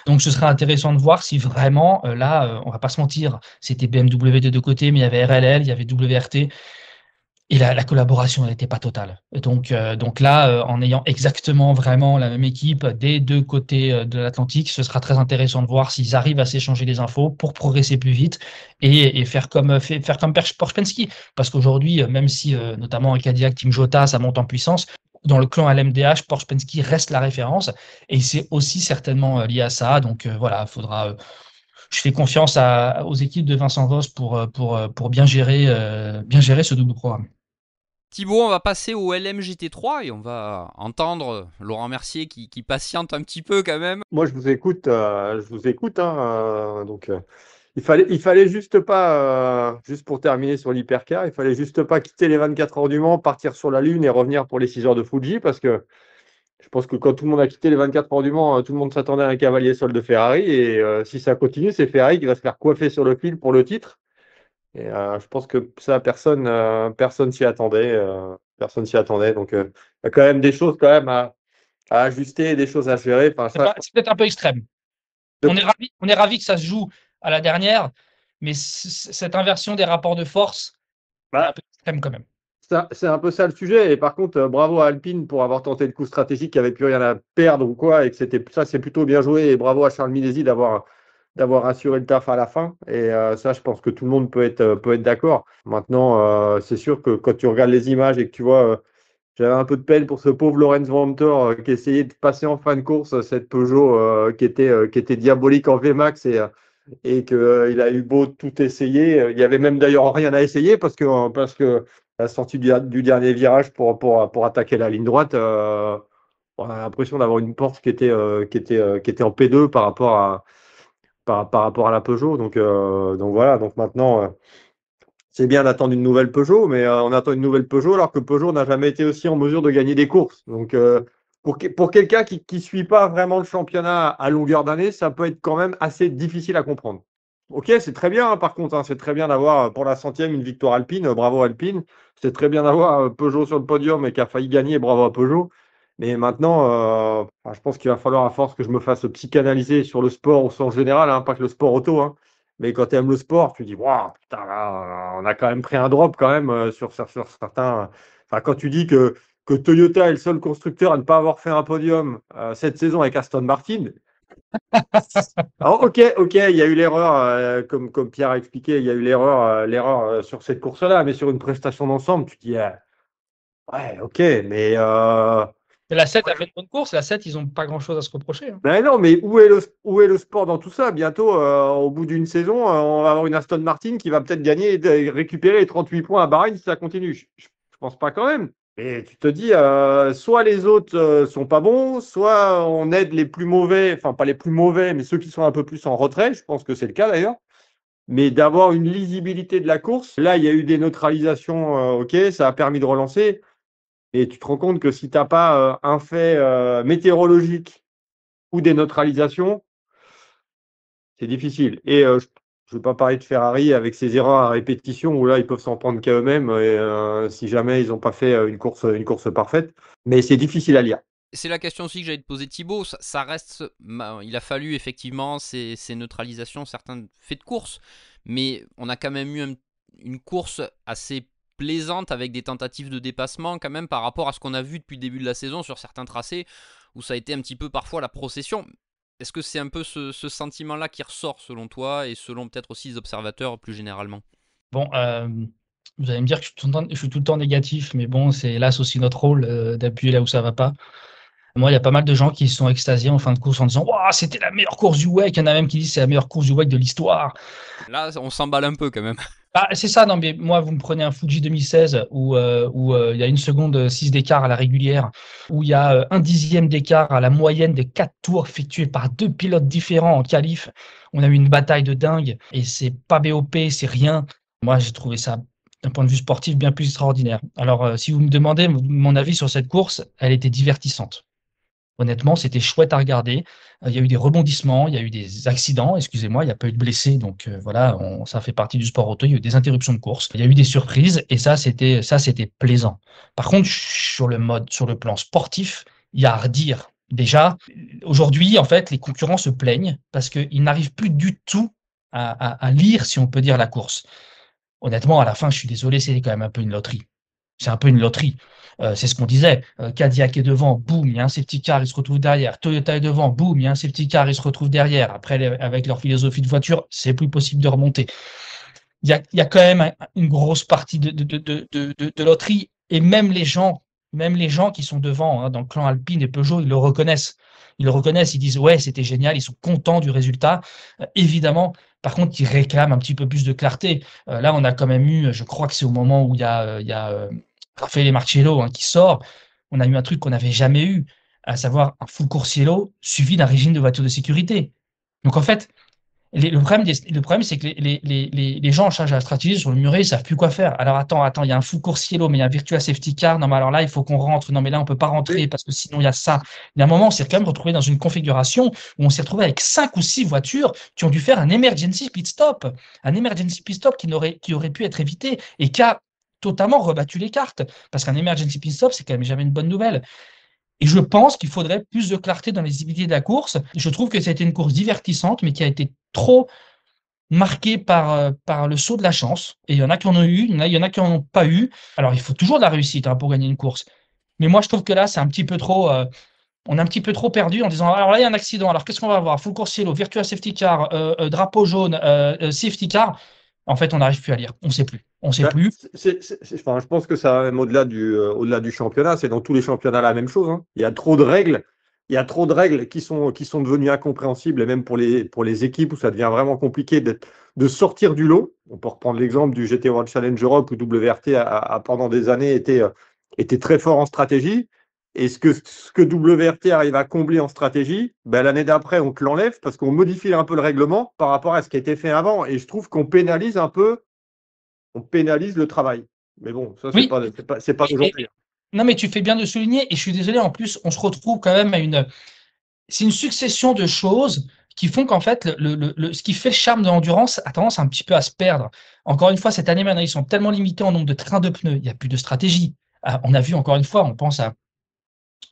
Donc, ce serait intéressant de voir si vraiment, là, on va pas se mentir, c'était BMW de deux côtés, mais il y avait RLL, il y avait WRT et la collaboration n'était pas totale. Donc là, en ayant exactement vraiment la même équipe des deux côtés de l'Atlantique, ce sera très intéressant de voir s'ils arrivent à s'échanger les infos pour progresser plus vite et faire comme Porsche Penske. Parce qu'aujourd'hui, même si notamment avec Cadillac Team Jota, ça monte en puissance, dans le clan LMDH, Porsche Penske reste la référence et c'est aussi certainement lié à ça. Donc voilà, je fais confiance aux équipes de Vincent Voss pour bien gérer ce double programme. Thibaut, on va passer au LMGT3 et on va entendre Laurent Mercier qui patiente un petit peu quand même. Moi, je vous écoute, hein, il fallait juste pas, juste pour terminer sur l'hypercar, il fallait juste pas quitter les 24 heures du Mans, partir sur la Lune et revenir pour les 6 heures de Fuji, parce que je pense que quand tout le monde a quitté les 24 heures du Mans, tout le monde s'attendait à un cavalier seul de Ferrari, et si ça continue, c'est Ferrari qui va se faire coiffer sur le fil pour le titre. Et je pense que ça, personne s'y attendait, personne s'y attendait. Donc, il y a quand même des choses quand même à ajuster, des choses à gérer. Enfin, ça, C'est peut-être un peu extrême. On est ravi que ça se joue à la dernière, mais cette inversion des rapports de force est un bah, peu extrême quand même. c'est un peu ça le sujet. Et par contre, bravo à Alpine pour avoir tenté le coup stratégique qui n'avait plus rien à perdre ou quoi. Et que ça, c'est plutôt bien joué. Et bravo à Charles Minesi d'avoir assuré le taf à la fin. Et ça, je pense que tout le monde peut être d'accord. Maintenant, c'est sûr que quand tu regardes les images et que tu vois, j'avais un peu de peine pour ce pauvre Lorenz Vanthoor qui essayait de passer en fin de course cette Peugeot qui était diabolique en VMAX et qu'il a eu beau tout essayer. Il y avait même d'ailleurs rien à essayer parce que la sortie du dernier virage pour attaquer la ligne droite, on a l'impression d'avoir une Porsche qui était en P2 par rapport à la Peugeot. Donc voilà, donc maintenant, c'est bien d'attendre une nouvelle Peugeot, mais on attend une nouvelle Peugeot alors que Peugeot n'a jamais été aussi en mesure de gagner des courses. Donc pour quelqu'un qui ne suit pas vraiment le championnat à longueur d'année, ça peut être quand même assez difficile à comprendre. Ok, c'est très bien, hein, par contre, hein, c'est très bien d'avoir pour la 100e une victoire Alpine, bravo Alpine. C'est très bien d'avoir Peugeot sur le podium et qui a failli gagner, bravo à Peugeot. Mais maintenant, je pense qu'il va falloir à force que je me fasse psychanalyser sur le sport au sens général, hein, pas que le sport auto, hein. Mais quand tu aimes le sport, tu dis, waouh, putain, là, on a quand même pris un drop quand même sur certains. Enfin, quand tu dis que Toyota est le seul constructeur à ne pas avoir fait un podium cette saison avec Aston Martin. Alors, ok, il y a eu l'erreur, comme Pierre a expliqué, il y a eu l'erreur sur cette course-là, mais sur une prestation d'ensemble, tu dis, ouais, ok, mais Mais la 7 a fait une bonne course. La 7, ils n'ont pas grand-chose à se reprocher. Hein. ben non, mais où est le sport dans tout ça? Bientôt, au bout d'une saison, on va avoir une Aston Martin qui va peut-être gagner et récupérer les 38 points à Bahreïn si ça continue. Je pense pas quand même. Et tu te dis, soit les autres sont pas bons, soit on aide les plus mauvais, enfin pas les plus mauvais, mais ceux qui sont un peu plus en retrait. Je pense que c'est le cas d'ailleurs. Mais d'avoir une lisibilité de la course, là, il y a eu des neutralisations, ok, ça a permis de relancer. Et tu te rends compte que si tu n'as pas un fait météorologique ou des neutralisations, c'est difficile. Et je ne veux pas parler de Ferrari avec ses erreurs à répétition où là, ils peuvent s'en prendre qu'à eux-mêmes si jamais ils n'ont pas fait une course parfaite. Mais c'est difficile à lire. C'est la question aussi que j'allais te poser, Thibaut. Ça reste, il a fallu effectivement ces neutralisations, certains faits de course, mais on a quand même eu une course assez plaisante avec des tentatives de dépassement quand même par rapport à ce qu'on a vu depuis le début de la saison sur certains tracés où ça a été un petit peu parfois la procession. Est-ce que c'est un peu ce sentiment-là qui ressort selon toi et selon peut-être aussi les observateurs plus généralement? Bon, vous allez me dire que je suis tout le temps négatif, mais bon, c'est hélas aussi notre rôle d'appuyer là où ça va pas. Moi, il y a pas mal de gens qui se sont extasiés en fin de course en disant waouh, c'était la meilleure course du WEC. Il y en a même qui disent c'est la meilleure course du WEC de l'histoire. Là, on s'emballe un peu quand même. Ah, c'est ça, non, mais moi, vous me prenez un Fuji 2016 où il y a 1 seconde 6 d'écart à la régulière, où il y a 1/10 d'écart à la moyenne des 4 tours effectués par 2 pilotes différents en qualif. On a eu une bataille de dingue et c'est pas BOP, c'est rien. Moi, j'ai trouvé ça, d'un point de vue sportif, bien plus extraordinaire. Alors, si vous me demandez mon avis sur cette course, elle était divertissante. Honnêtement, c'était chouette à regarder. Il y a eu des rebondissements, il y a eu des accidents, excusez-moi, il n'y a pas eu de blessés, donc voilà, ça fait partie du sport auto. Il y a eu des interruptions de course, il y a eu des surprises, et ça c'était plaisant. Par contre, sur le plan sportif, il y a à redire. Déjà, aujourd'hui, en fait, les concurrents se plaignent parce qu'ils n'arrivent plus du tout à lire, si on peut dire, la course. Honnêtement, à la fin, je suis désolé, c'est quand même un peu une loterie. C'est un peu une loterie. C'est ce qu'on disait. Cadillac est devant, boum, il y a un safety car, il se retrouve derrière. Toyota est devant, boum, il y a un safety car, il se retrouve derrière. Après, avec leur philosophie de voiture, c'est plus possible de remonter. Il y a quand même une grosse partie de loterie. Et même les gens qui sont devant, hein, dans le clan Alpine et Peugeot, ils le reconnaissent. Ils le reconnaissent, ils disent ouais, c'était génial, ils sont contents du résultat. Évidemment, par contre, ils réclament un petit peu plus de clarté. Là, on a quand même eu, je crois que c'est au moment où il y a Raffaele Marcello, hein, qui sort, on a eu un truc qu'on n'avait jamais eu, à savoir un full coursiello suivi d'un régime de voiture de sécurité. Donc en fait, le problème, c'est que les gens en charge de la stratégie sur le muret, ils savent plus quoi faire. Alors attends, il y a un full coursiello, mais il y a un virtual safety car. Non, mais alors là, il faut qu'on rentre. Non, mais là, on peut pas rentrer Oui. parce que sinon, il y a ça. Il y a un moment, on s'est quand même retrouvé dans une configuration où on s'est retrouvé avec 5 ou 6 voitures qui ont dû faire un emergency pit stop. Un emergency pit stop qui aurait pu être évité et qui a totalement rebattu les cartes. Parce qu'un emergency pit stop, c'est quand même jamais une bonne nouvelle. Et je pense qu'il faudrait plus de clarté dans les visibilités de la course. Je trouve que c'était une course divertissante, mais qui a été trop marquée par le saut de la chance. Et il y en a qui en ont eu, il y en a qui n'en ont pas eu. Alors, il faut toujours de la réussite, hein, pour gagner une course. Mais moi, je trouve que là, c'est un petit peu trop. On est un petit peu trop perdu en disant alors là, il y a un accident. Alors, qu'est-ce qu'on va avoir? Full course yellow, virtual safety car, drapeau jaune, safety car. En fait, on n'arrive plus à lire. On ne sait plus. On ne sait Bah, plus. enfin, je pense que ça va même au-delà du championnat. C'est dans tous les championnats la même chose, hein. Il y a trop de règles. il y a trop de règles qui sont devenues incompréhensibles, et même pour les équipes où ça devient vraiment compliqué de sortir du lot. On peut reprendre l'exemple du GT World Challenge Europe où WRT pendant des années était très fort en stratégie. Et ce que WRT arrive à combler en stratégie, ben, l'année d'après, on te l'enlève parce qu'on modifie un peu le règlement par rapport à ce qui a été fait avant. Et je trouve qu'on pénalise un peu, on pénalise le travail. Mais bon, ça, Oui, c'est pas d'aujourd'hui. non, mais tu fais bien de souligner, et je suis désolé, en plus, on se retrouve quand même c'est une succession de choses qui font qu'en fait, ce qui fait le charme de l'endurance a tendance un petit peu à se perdre. Encore une fois, cette année, maintenant, ils sont tellement limités en nombre de trains de pneus, il n'y a plus de stratégie. On a vu encore une fois, on pense à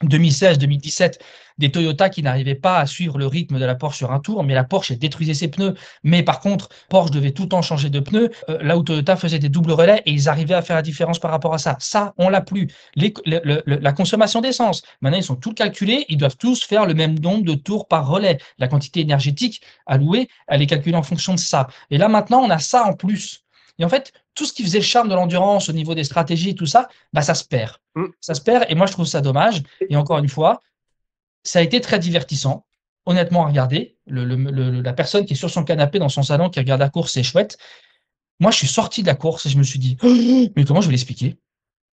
2016-2017, des Toyota qui n'arrivaient pas à suivre le rythme de la Porsche sur un tour, mais la Porsche détruisait ses pneus. Mais par contre, Porsche devait tout le temps changer de pneus, là où Toyota faisait des doubles relais et ils arrivaient à faire la différence par rapport à ça. Ça, on l'a plus. La consommation d'essence, maintenant, ils sont tous calculés, ils doivent tous faire le même nombre de tours par relais. La quantité énergétique allouée, elle est calculée en fonction de ça. Et là, maintenant, on a ça en plus. Et en fait, tout ce qui faisait le charme de l'endurance au niveau des stratégies et tout ça, bah, ça se perd. Ça se perd et moi, je trouve ça dommage. Et encore une fois, ça a été très divertissant, honnêtement, à regarder. La personne qui est sur son canapé dans son salon, qui regarde la course, c'est chouette. Moi, je suis sorti de la course et je me suis dit, mais comment je vais l'expliquer?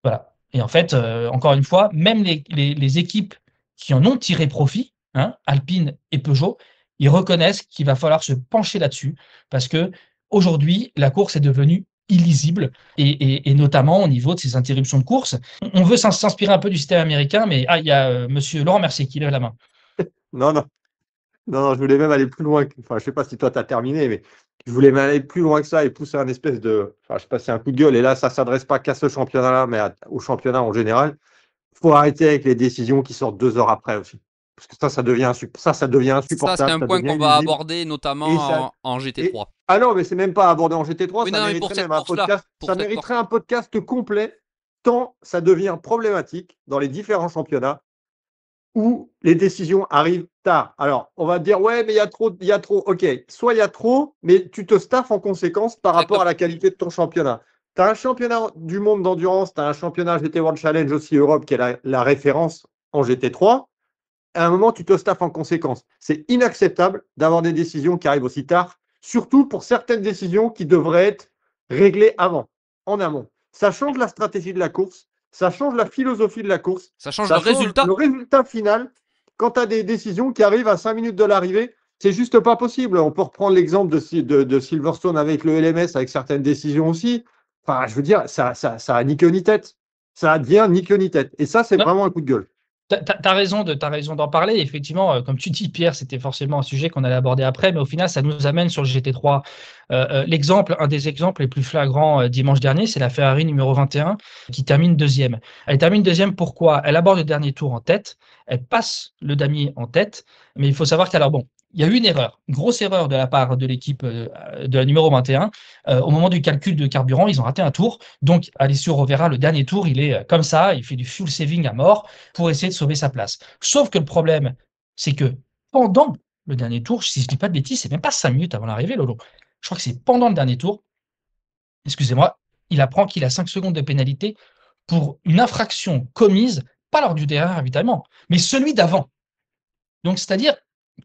Voilà. Et en fait, encore une fois, même les équipes qui en ont tiré profit, hein, Alpine et Peugeot, ils reconnaissent qu'il va falloir se pencher là-dessus parce que aujourd'hui, la course est devenue illisible et notamment au niveau de ces interruptions de course. On veut s'inspirer un peu du système américain, mais il y a monsieur Laurent Mercier qui lève la main. Non, non. Non, je voulais même aller plus loin. Enfin, je sais pas si toi, tu as terminé, mais je voulais même aller plus loin que ça et pousser un espèce de. Enfin, je sais pas si c'est un coup de gueule. Et là, ça ne s'adresse pas qu'à ce championnat-là, mais au championnat en général. Il faut arrêter avec les décisions qui sortent 2 heures après aussi. Parce que ça devient, ça devient Ça, c'est insupportable. un Ça point devient qu'on va illisible. aborder Et ça. notamment en GT3. Ah non, mais c'est même pas abordé en GT3. Oui, Ça non, mais pour mériterait cette même un course-là. podcast. Ça mériterait un podcast complet, tant ça devient problématique dans les différents championnats où les décisions arrivent tard. Alors, on va dire, ouais, mais il y a trop. Ok, soit il y a trop, mais tu te staffes en conséquence par rapport à la qualité de ton championnat. Tu as un championnat du monde d'endurance, tu as un championnat GT World Challenge aussi Europe qui est la référence en GT3. À un moment, tu te staffes en conséquence. C'est inacceptable d'avoir des décisions qui arrivent aussi tard, surtout pour certaines décisions qui devraient être réglées avant, en amont. Ça change la stratégie de la course, ça change la philosophie de la course, ça change le résultat. Le résultat final. Quand tu as des décisions qui arrivent à 5 minutes de l'arrivée, c'est juste pas possible. On peut reprendre l'exemple de Silverstone avec le LMS, avec certaines décisions aussi. Enfin, je veux dire, ça a ni queue ni tête. Ça devient ni queue ni tête. Et ça, c'est vraiment un coup de gueule. T'as raison d'en parler. Effectivement, comme tu dis, Pierre, c'était forcément un sujet qu'on allait aborder après, mais au final, ça nous amène sur le GT3. Un des exemples les plus flagrants dimanche dernier, c'est la Ferrari numéro 21 qui termine deuxième. Elle termine deuxième pourquoi? Elle aborde le dernier tour en tête, elle passe le damier en tête, mais il faut savoir qu'alors bon, il y a eu une erreur, une grosse erreur de la part de l'équipe de la numéro 21. Au moment du calcul de carburant, ils ont raté un tour. Donc, Alessio Rovera, le dernier tour, il est comme ça, il fait du fuel saving à mort pour essayer de sauver sa place. Sauf que le problème, c'est que pendant le dernier tour, si je ne dis pas de bêtises, c'est même pas 5 minutes avant l'arrivée, Lolo. Je crois que c'est pendant le dernier tour, excusez-moi, il apprend qu'il a 5 secondes de pénalité pour une infraction commise, pas lors du dernier ravitaillement, mais celui d'avant. Donc, c'est-à-dire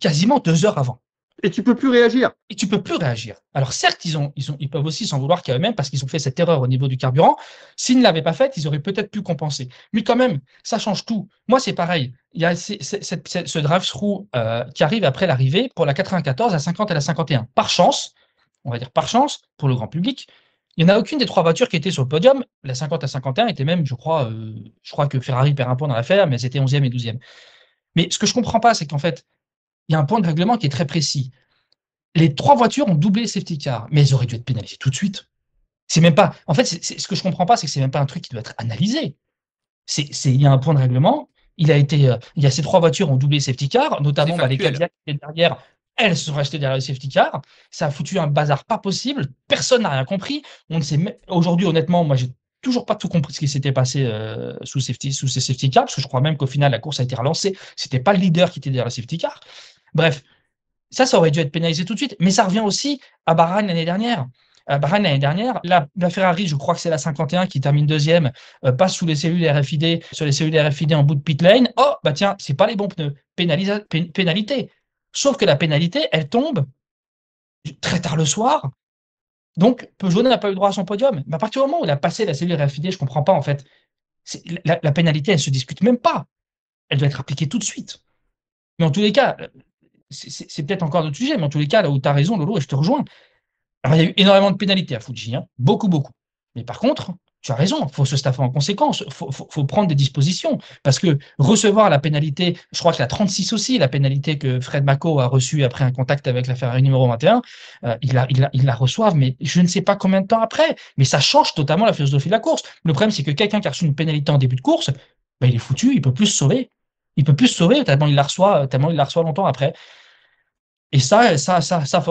quasiment 2 heures avant. Et tu peux plus réagir. Et tu peux plus réagir. Alors certes, ils peuvent aussi s'en vouloir qu'à eux-mêmes parce qu'ils ont fait cette erreur au niveau du carburant. S'ils ne l'avaient pas faite, ils auraient peut-être pu compenser. Mais quand même, ça change tout. Moi, c'est pareil. Il y a ce drive-through qui arrive après l'arrivée pour la 94, la 50 et la 51. Par chance, on va dire par chance, pour le grand public, il n'y en a aucune des 3 voitures qui étaient sur le podium. La 50 à 51 était même, je crois que Ferrari perd un point dans l'affaire, mais elles étaient 11e et 12e. Mais ce que je ne comprends pas, c'est qu'en fait, il y a un point de règlement qui est très précis. Les 3 voitures ont doublé le safety car, mais elles auraient dû être pénalisées tout de suite. C'est même pas. En fait, ce que je comprends pas, c'est que c'est même pas un truc qui doit être analysé. Il y a un point de règlement. Il y a ces 3 voitures ont doublé le safety car, notamment les Cadillac qui étaient derrière. Elles sont restées derrière le safety car. Ça a foutu un bazar pas possible. Personne n'a rien compris. On ne sait aujourd'hui, honnêtement, moi, j'ai toujours pas tout compris ce qui s'était passé sous ces safety cars, parce que je crois même qu'au final, la course a été relancée. C'était pas le leader qui était derrière le safety car. Bref. Ça aurait dû être pénalisé tout de suite. Mais ça revient aussi à Bahreïn l'année dernière. à Bahreïn l'année dernière. La Ferrari, je crois que c'est la 51 qui termine deuxième, passe sous les cellules RFID, sur les cellules RFID en bout de pit lane. Oh, bah tiens, c'est pas les bons pneus. Pénalité. Sauf que la pénalité, elle tombe très tard le soir. Donc, Peugeot n'a pas eu droit à son podium. Mais à partir du moment où il a passé la cellule RFID, je comprends pas en fait. La pénalité, elle se discute même pas. Elle doit être appliquée tout de suite. Mais en tous les cas, c'est peut-être encore d'autres sujets, mais en tous les cas, là où tu as raison, Lolo, et je te rejoins. Alors, il y a eu énormément de pénalités à Fuji, hein. Beaucoup, beaucoup. Mais par contre, tu as raison, il faut se staffer en conséquence, faut prendre des dispositions. Parce que recevoir la pénalité, je crois que la 36 aussi, la pénalité que Fred Mako a reçue après un contact avec la Ferrari numéro 21, il la reçoive, mais je ne sais pas combien de temps après. Mais ça change totalement la philosophie de la course. Le problème, c'est que quelqu'un qui a reçu une pénalité en début de course, ben, il est foutu, il peut plus se sauver. Il peut plus se sauver tellement il la reçoit longtemps après. Et faut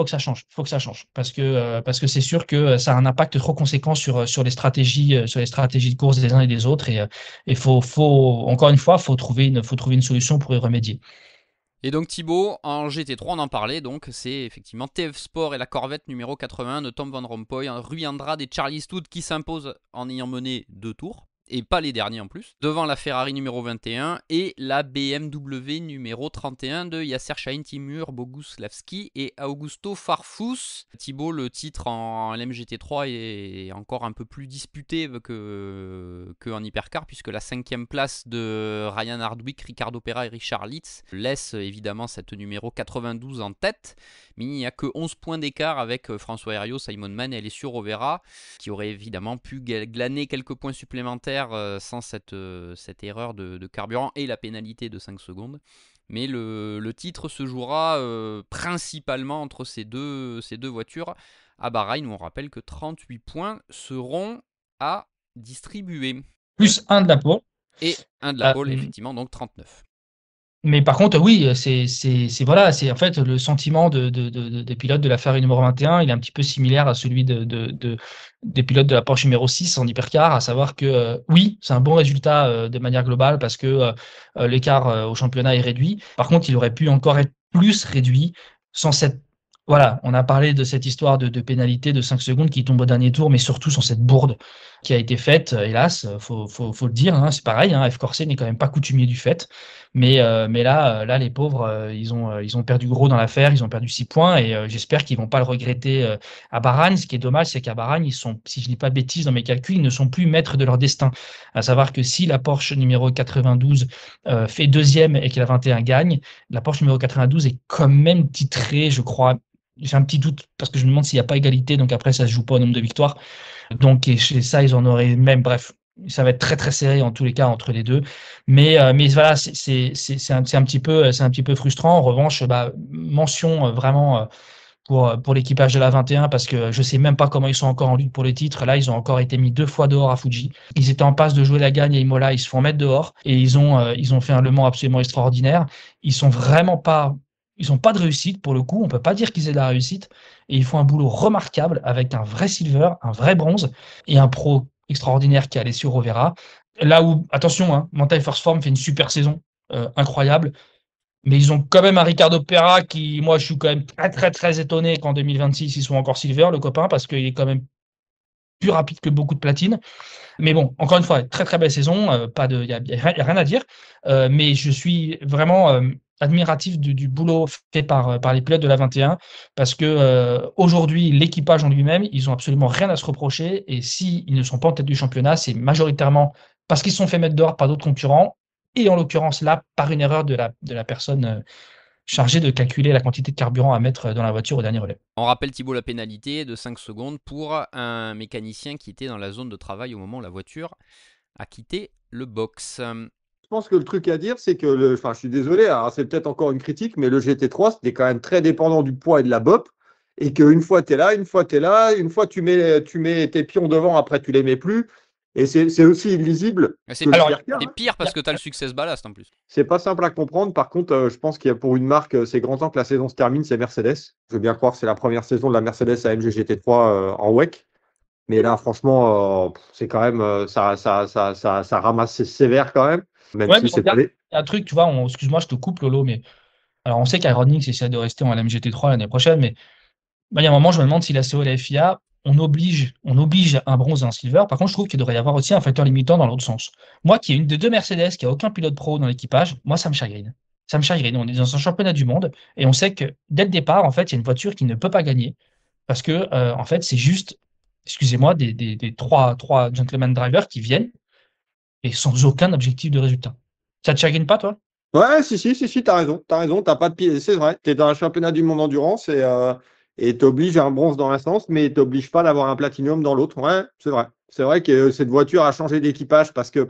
que ça change. Faut que ça change. Parce que c'est sûr que ça a un impact trop conséquent sur sur les stratégies de course des uns et des autres. Et encore une fois, faut trouver une solution pour y remédier. Et donc Thibaut, en GT3, on en parlait, donc c'est effectivement TF Sport et la Corvette numéro 81 de Tom Van Rompuy, Rui Andrade et Charlie Stout qui s'imposent en ayant mené 2 tours. Et pas les derniers en plus, devant la Ferrari numéro 21 et la BMW numéro 31 de Yasser Shahin, Timur Boguslavski et Augusto Farfus. Thibaut, le titre en LMGT3 est encore un peu plus disputé qu'en hypercar, puisque la 5e place de Ryan Hardwick, Ricardo Pera et Richard Litz laisse évidemment cette numéro 92 en tête, mais il n'y a que 11 points d'écart avec François Herriot, Simon Mann et Alessio Rovera, qui auraient évidemment pu glaner quelques points supplémentaires sans cette erreur de carburant et la pénalité de 5 secondes. Mais le titre se jouera principalement entre ces deux voitures à Bahreïn, où on rappelle que 38 points seront à distribuer. Plus un de la pole. Et un de la pole, effectivement, donc 39. Mais par contre, oui, c'est en fait le sentiment des pilotes de la Ferrari numéro 21, il est un petit peu similaire à celui des pilotes de la Porsche numéro 6 en hypercar, à savoir que oui, c'est un bon résultat de manière globale parce que l'écart au championnat est réduit. Par contre, il aurait pu encore être plus réduit sans cette. Voilà, on a parlé de cette histoire de pénalité de 5 secondes qui tombe au dernier tour, mais surtout sans cette bourde qui a été faite, hélas, faut le dire, hein, c'est pareil, hein, F. Corset n'est quand même pas coutumier du fait. Mais là, les pauvres, ils ont perdu gros dans l'affaire, ils ont perdu 6 points et j'espère qu'ils vont pas le regretter à Bahreïn. Ce qui est dommage, c'est qu'à Bahreïn, ils sont, si je dis pas de bêtises dans mes calculs, ils ne sont plus maîtres de leur destin. À savoir que si la Porsche numéro 92 fait deuxième et que la 21 gagne, la Porsche numéro 92 est quand même titrée, je crois. J'ai un petit doute parce que je me demande s'il n'y a pas égalité, donc après ça se joue pas au nombre de victoires. Donc et chez ça, ils en auraient même, bref, ça va être très très serré en tous les cas entre les deux. Mais voilà, c'est un petit peu frustrant. En revanche, bah, mention vraiment pour l'équipage de la 21 parce que je sais même pas comment ils sont encore en lutte pour le titre. Là, ils ont encore été mis 2 fois dehors à Fuji. Ils étaient en passe de jouer la gagne à Imola, ils se font mettre dehors et ils ont fait un Le Mans absolument extraordinaire. Ils sont vraiment pas Ils ont pas de réussite pour le coup, on peut pas dire qu'ils aient de la réussite et ils font un boulot remarquable avec un vrai silver, un vrai bronze et un pro extraordinaire qui est Alessio Rovera. Là où, attention, hein, Manthey Force Form fait une super saison, incroyable. Mais ils ont quand même un Ricardo Pera qui, moi, je suis quand même très, très, très étonné qu'en 2026, ils soient encore silver, le copain, parce qu'il est quand même plus rapide que beaucoup de platines. Mais bon, encore une fois, très, très belle saison. Il y a rien à dire. Mais je suis vraiment admiratif du boulot fait par les pilotes de la 21 parce que aujourd'hui, l'équipage en lui-même, ils ont absolument rien à se reprocher. Et s'ils ne sont pas en tête du championnat, c'est majoritairement parce qu'ils se sont fait mettre dehors par d'autres concurrents. Et en l'occurrence, là, par une erreur de la personne chargée de calculer la quantité de carburant à mettre dans la voiture au dernier relais. On rappelle Thibaut la pénalité de 5 secondes pour un mécanicien qui était dans la zone de travail au moment où la voiture a quitté le box. Je pense que le truc à dire, c'est que, enfin, je suis désolé, alors c'est peut-être encore une critique, mais le GT3, c'était quand même très dépendant du poids et de la BOP. Et qu'une fois tu es là, une fois tu es là, une fois tu mets tes pions devant, après tu les mets plus. Et c'est aussi illisible. C'est pire parce que tu as le success ballast en plus. C'est pas simple à comprendre. Par contre, je pense qu'il y a pour une marque, c'est grand temps que la saison se termine, c'est Mercedes. Je veux bien croire que c'est la première saison de la Mercedes AMG GT3 en WEC. Mais là, franchement, c'est quand même, ça ramasse sévère quand même. Même Ouais, si mais c'est regarde, il y a un truc, tu vois, excuse-moi, je te coupe, Lolo, mais alors on sait qu'Ironix essaie de rester en LMGT3 l'année prochaine, mais bah, il y a un moment, je me demande si la CO et la FIA on oblige un bronze et un silver. Par contre, je trouve qu'il devrait y avoir aussi un facteur limitant dans l'autre sens. Moi, qui ai une des deux Mercedes, qui a aucun pilote pro dans l'équipage, moi, ça me chagrine. Ça me chagrine. On est dans un championnat du monde et on sait que dès le départ, en fait, il y a une voiture qui ne peut pas gagner parce que, en fait, c'est juste, excusez-moi, des trois gentleman drivers qui viennent et sans aucun objectif de résultat. Ça te chagrine pas, toi? Ouais, si, t'as raison. T'as raison, t'as pas de pied. C'est vrai, t'es dans un championnat du monde endurance et t'obliges à un bronze dans un sens, mais t'obliges pas d'avoir un platinum dans l'autre. Ouais, c'est vrai. C'est vrai que cette voiture a changé d'équipage parce que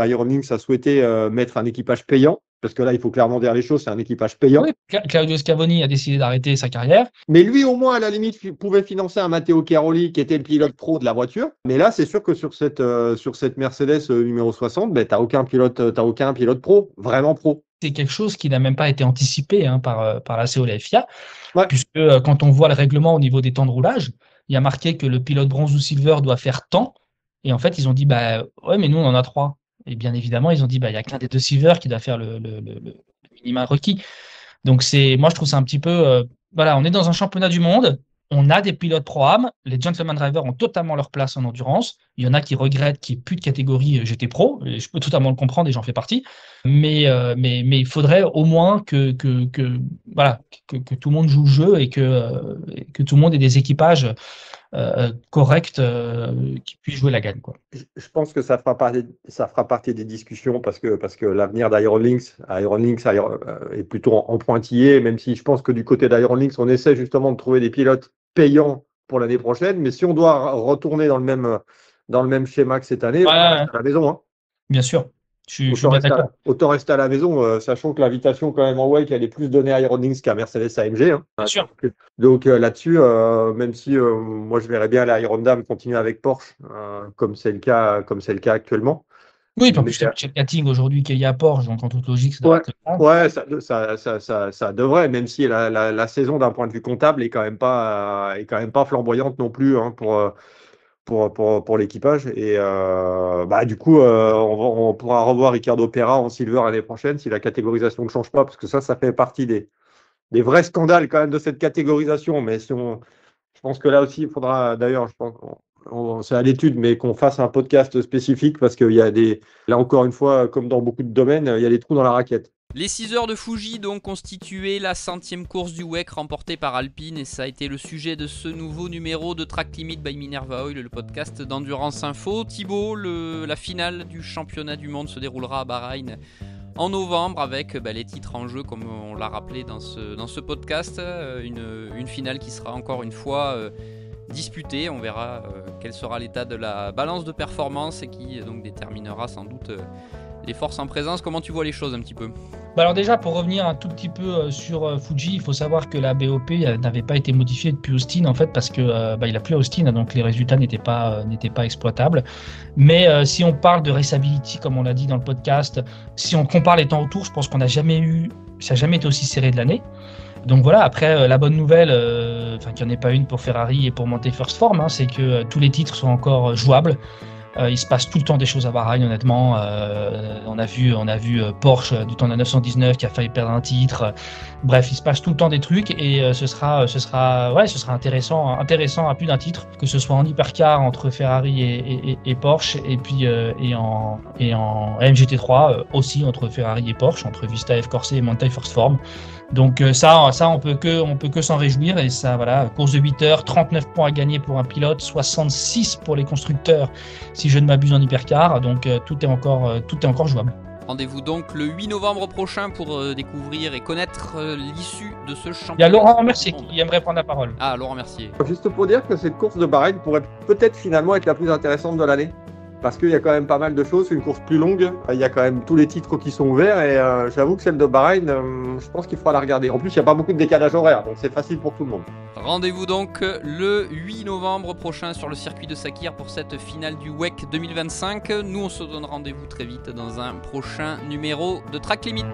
Iron Lynx a souhaité mettre un équipage payant. Parce que là, il faut clairement dire les choses, c'est un équipage payant. Oui, Claudio Scavoni a décidé d'arrêter sa carrière. Mais lui, au moins, à la limite, pouvait financer un Matteo Caroli qui était le pilote pro de la voiture. Mais là, c'est sûr que sur cette Mercedes numéro 60, ben, t'as aucun pilote pro, vraiment pro. C'est quelque chose qui n'a même pas été anticipé par la CO et la FIA, Ouais. puisque quand on voit le règlement au niveau des temps de roulage, il y a marqué que le pilote bronze ou silver doit faire tant. Et en fait, ils ont dit, bah ouais, mais nous, on en a 3. Et bien évidemment, ils ont dit, bah il n'y a qu'un des deux silver qui doit faire le minimum requis. Donc moi je trouve ça un petit peu, voilà, on est dans un championnat du monde, on a des pilotes pro-am, les gentleman drivers ont totalement leur place en endurance. Il y en a qui regrettent qu'il n'y ait plus de catégorie GT Pro, et je peux totalement le comprendre et j'en fais partie. Mais il faudrait au moins voilà, que tout le monde joue le jeu et que tout le monde ait des équipages corrects qui puissent jouer la gagne, quoi. Je pense que ça fera partie des discussions parce que l'avenir d'Iron Lynx est plutôt en pointillé, même si je pense que du côté d'Iron Lynx, on essaie justement de trouver des pilotes payants pour l'année prochaine. Mais si on doit retourner dans le même schéma que cette année, Ouais, on reste à la maison. Hein. bien sûr, je suis bien d'accord. Autant rester à la maison, sachant que l'invitation quand même en wake, elle est plus donnée à Iron Lynx qu'à Mercedes AMG. Hein. Bien sûr. Donc là-dessus, même si moi je verrais bien la Iron Dame continuer avec Porsche, comme c'est le cas actuellement. Oui, puis en Mais, plus, le karting aujourd'hui qu'il y a à Porsche, donc en toute logique, ça doit être le cas. ouais, ça devrait, même si la saison d'un point de vue comptable est quand même pas flamboyante non plus hein, pour l'équipage. Et du coup, on pourra revoir Ricardo Pereira en silver l'année prochaine si la catégorisation ne change pas, parce que ça fait partie des vrais scandales quand même de cette catégorisation. Mais je pense que là aussi, il faudra, d'ailleurs, je pense, c'est à l'étude, mais qu'on fasse un podcast spécifique parce qu'il y a là encore une fois, comme dans beaucoup de domaines, il y a des trous dans la raquette. Les 6 heures de Fuji donc constituaient la 100e course du WEC remportée par Alpine et ça a été le sujet de ce nouveau numéro de Track Limit by Minerva Oil, le podcast d'Endurance Info. Thibaut, la finale du championnat du monde se déroulera à Bahreïn en novembre avec les titres en jeu comme on l'a rappelé dans ce podcast. Une finale qui sera encore une fois disputée. On verra quel sera l'état de la balance de performance et qui donc déterminera sans doute les forces en présence. Comment tu vois les choses un petit peu ? Alors déjà, pour revenir un tout petit peu sur Fuji, il faut savoir que la BOP n'avait pas été modifiée depuis Austin en fait parce que il a plu à Austin, donc les résultats n'étaient pas exploitables. Mais si on parle de raceability, comme on l'a dit dans le podcast, si on compare les temps autour, je pense qu'on n'a jamais ça n'a jamais été aussi serré de l'année. Donc voilà, après la bonne nouvelle, qu'il n'y en ait pas une pour Ferrari et pour monter First Form, hein, c'est que tous les titres sont encore jouables. Il se passe tout le temps des choses à Bahreïn, honnêtement. On a vu Porsche du temps de 919 qui a failli perdre un titre. Bref, il se passe tout le temps des trucs et ce sera intéressant à plus d'un titre, que ce soit en hypercar entre Ferrari et Porsche, et puis et en MGT3 aussi entre Ferrari et Porsche, entre Vista F Corse et Monte First Form. Donc ça on peut que s'en réjouir et ça voilà, course de 8 heures, 39 points à gagner pour un pilote, 66 pour les constructeurs si je ne m'abuse en hypercar, donc tout est encore jouable. Rendez-vous donc le 8 novembre prochain pour découvrir et connaître l'issue de ce championnat. Il y a Laurent Mercier qui aimerait prendre la parole. Ah, Laurent Mercier. Juste pour dire que cette course de Bahreïn pourrait peut-être finalement être la plus intéressante de l'année. Parce qu'il y a quand même pas mal de choses, c'est une course plus longue, il y a quand même tous les titres qui sont ouverts et j'avoue que celle de Bahreïn, je pense qu'il faudra la regarder. En plus, il n'y a pas beaucoup de décalage horaire, donc c'est facile pour tout le monde. Rendez-vous donc le 8 novembre prochain sur le circuit de Sakhir pour cette finale du WEC 2025. Nous, on se donne rendez-vous très vite dans un prochain numéro de Track Limit.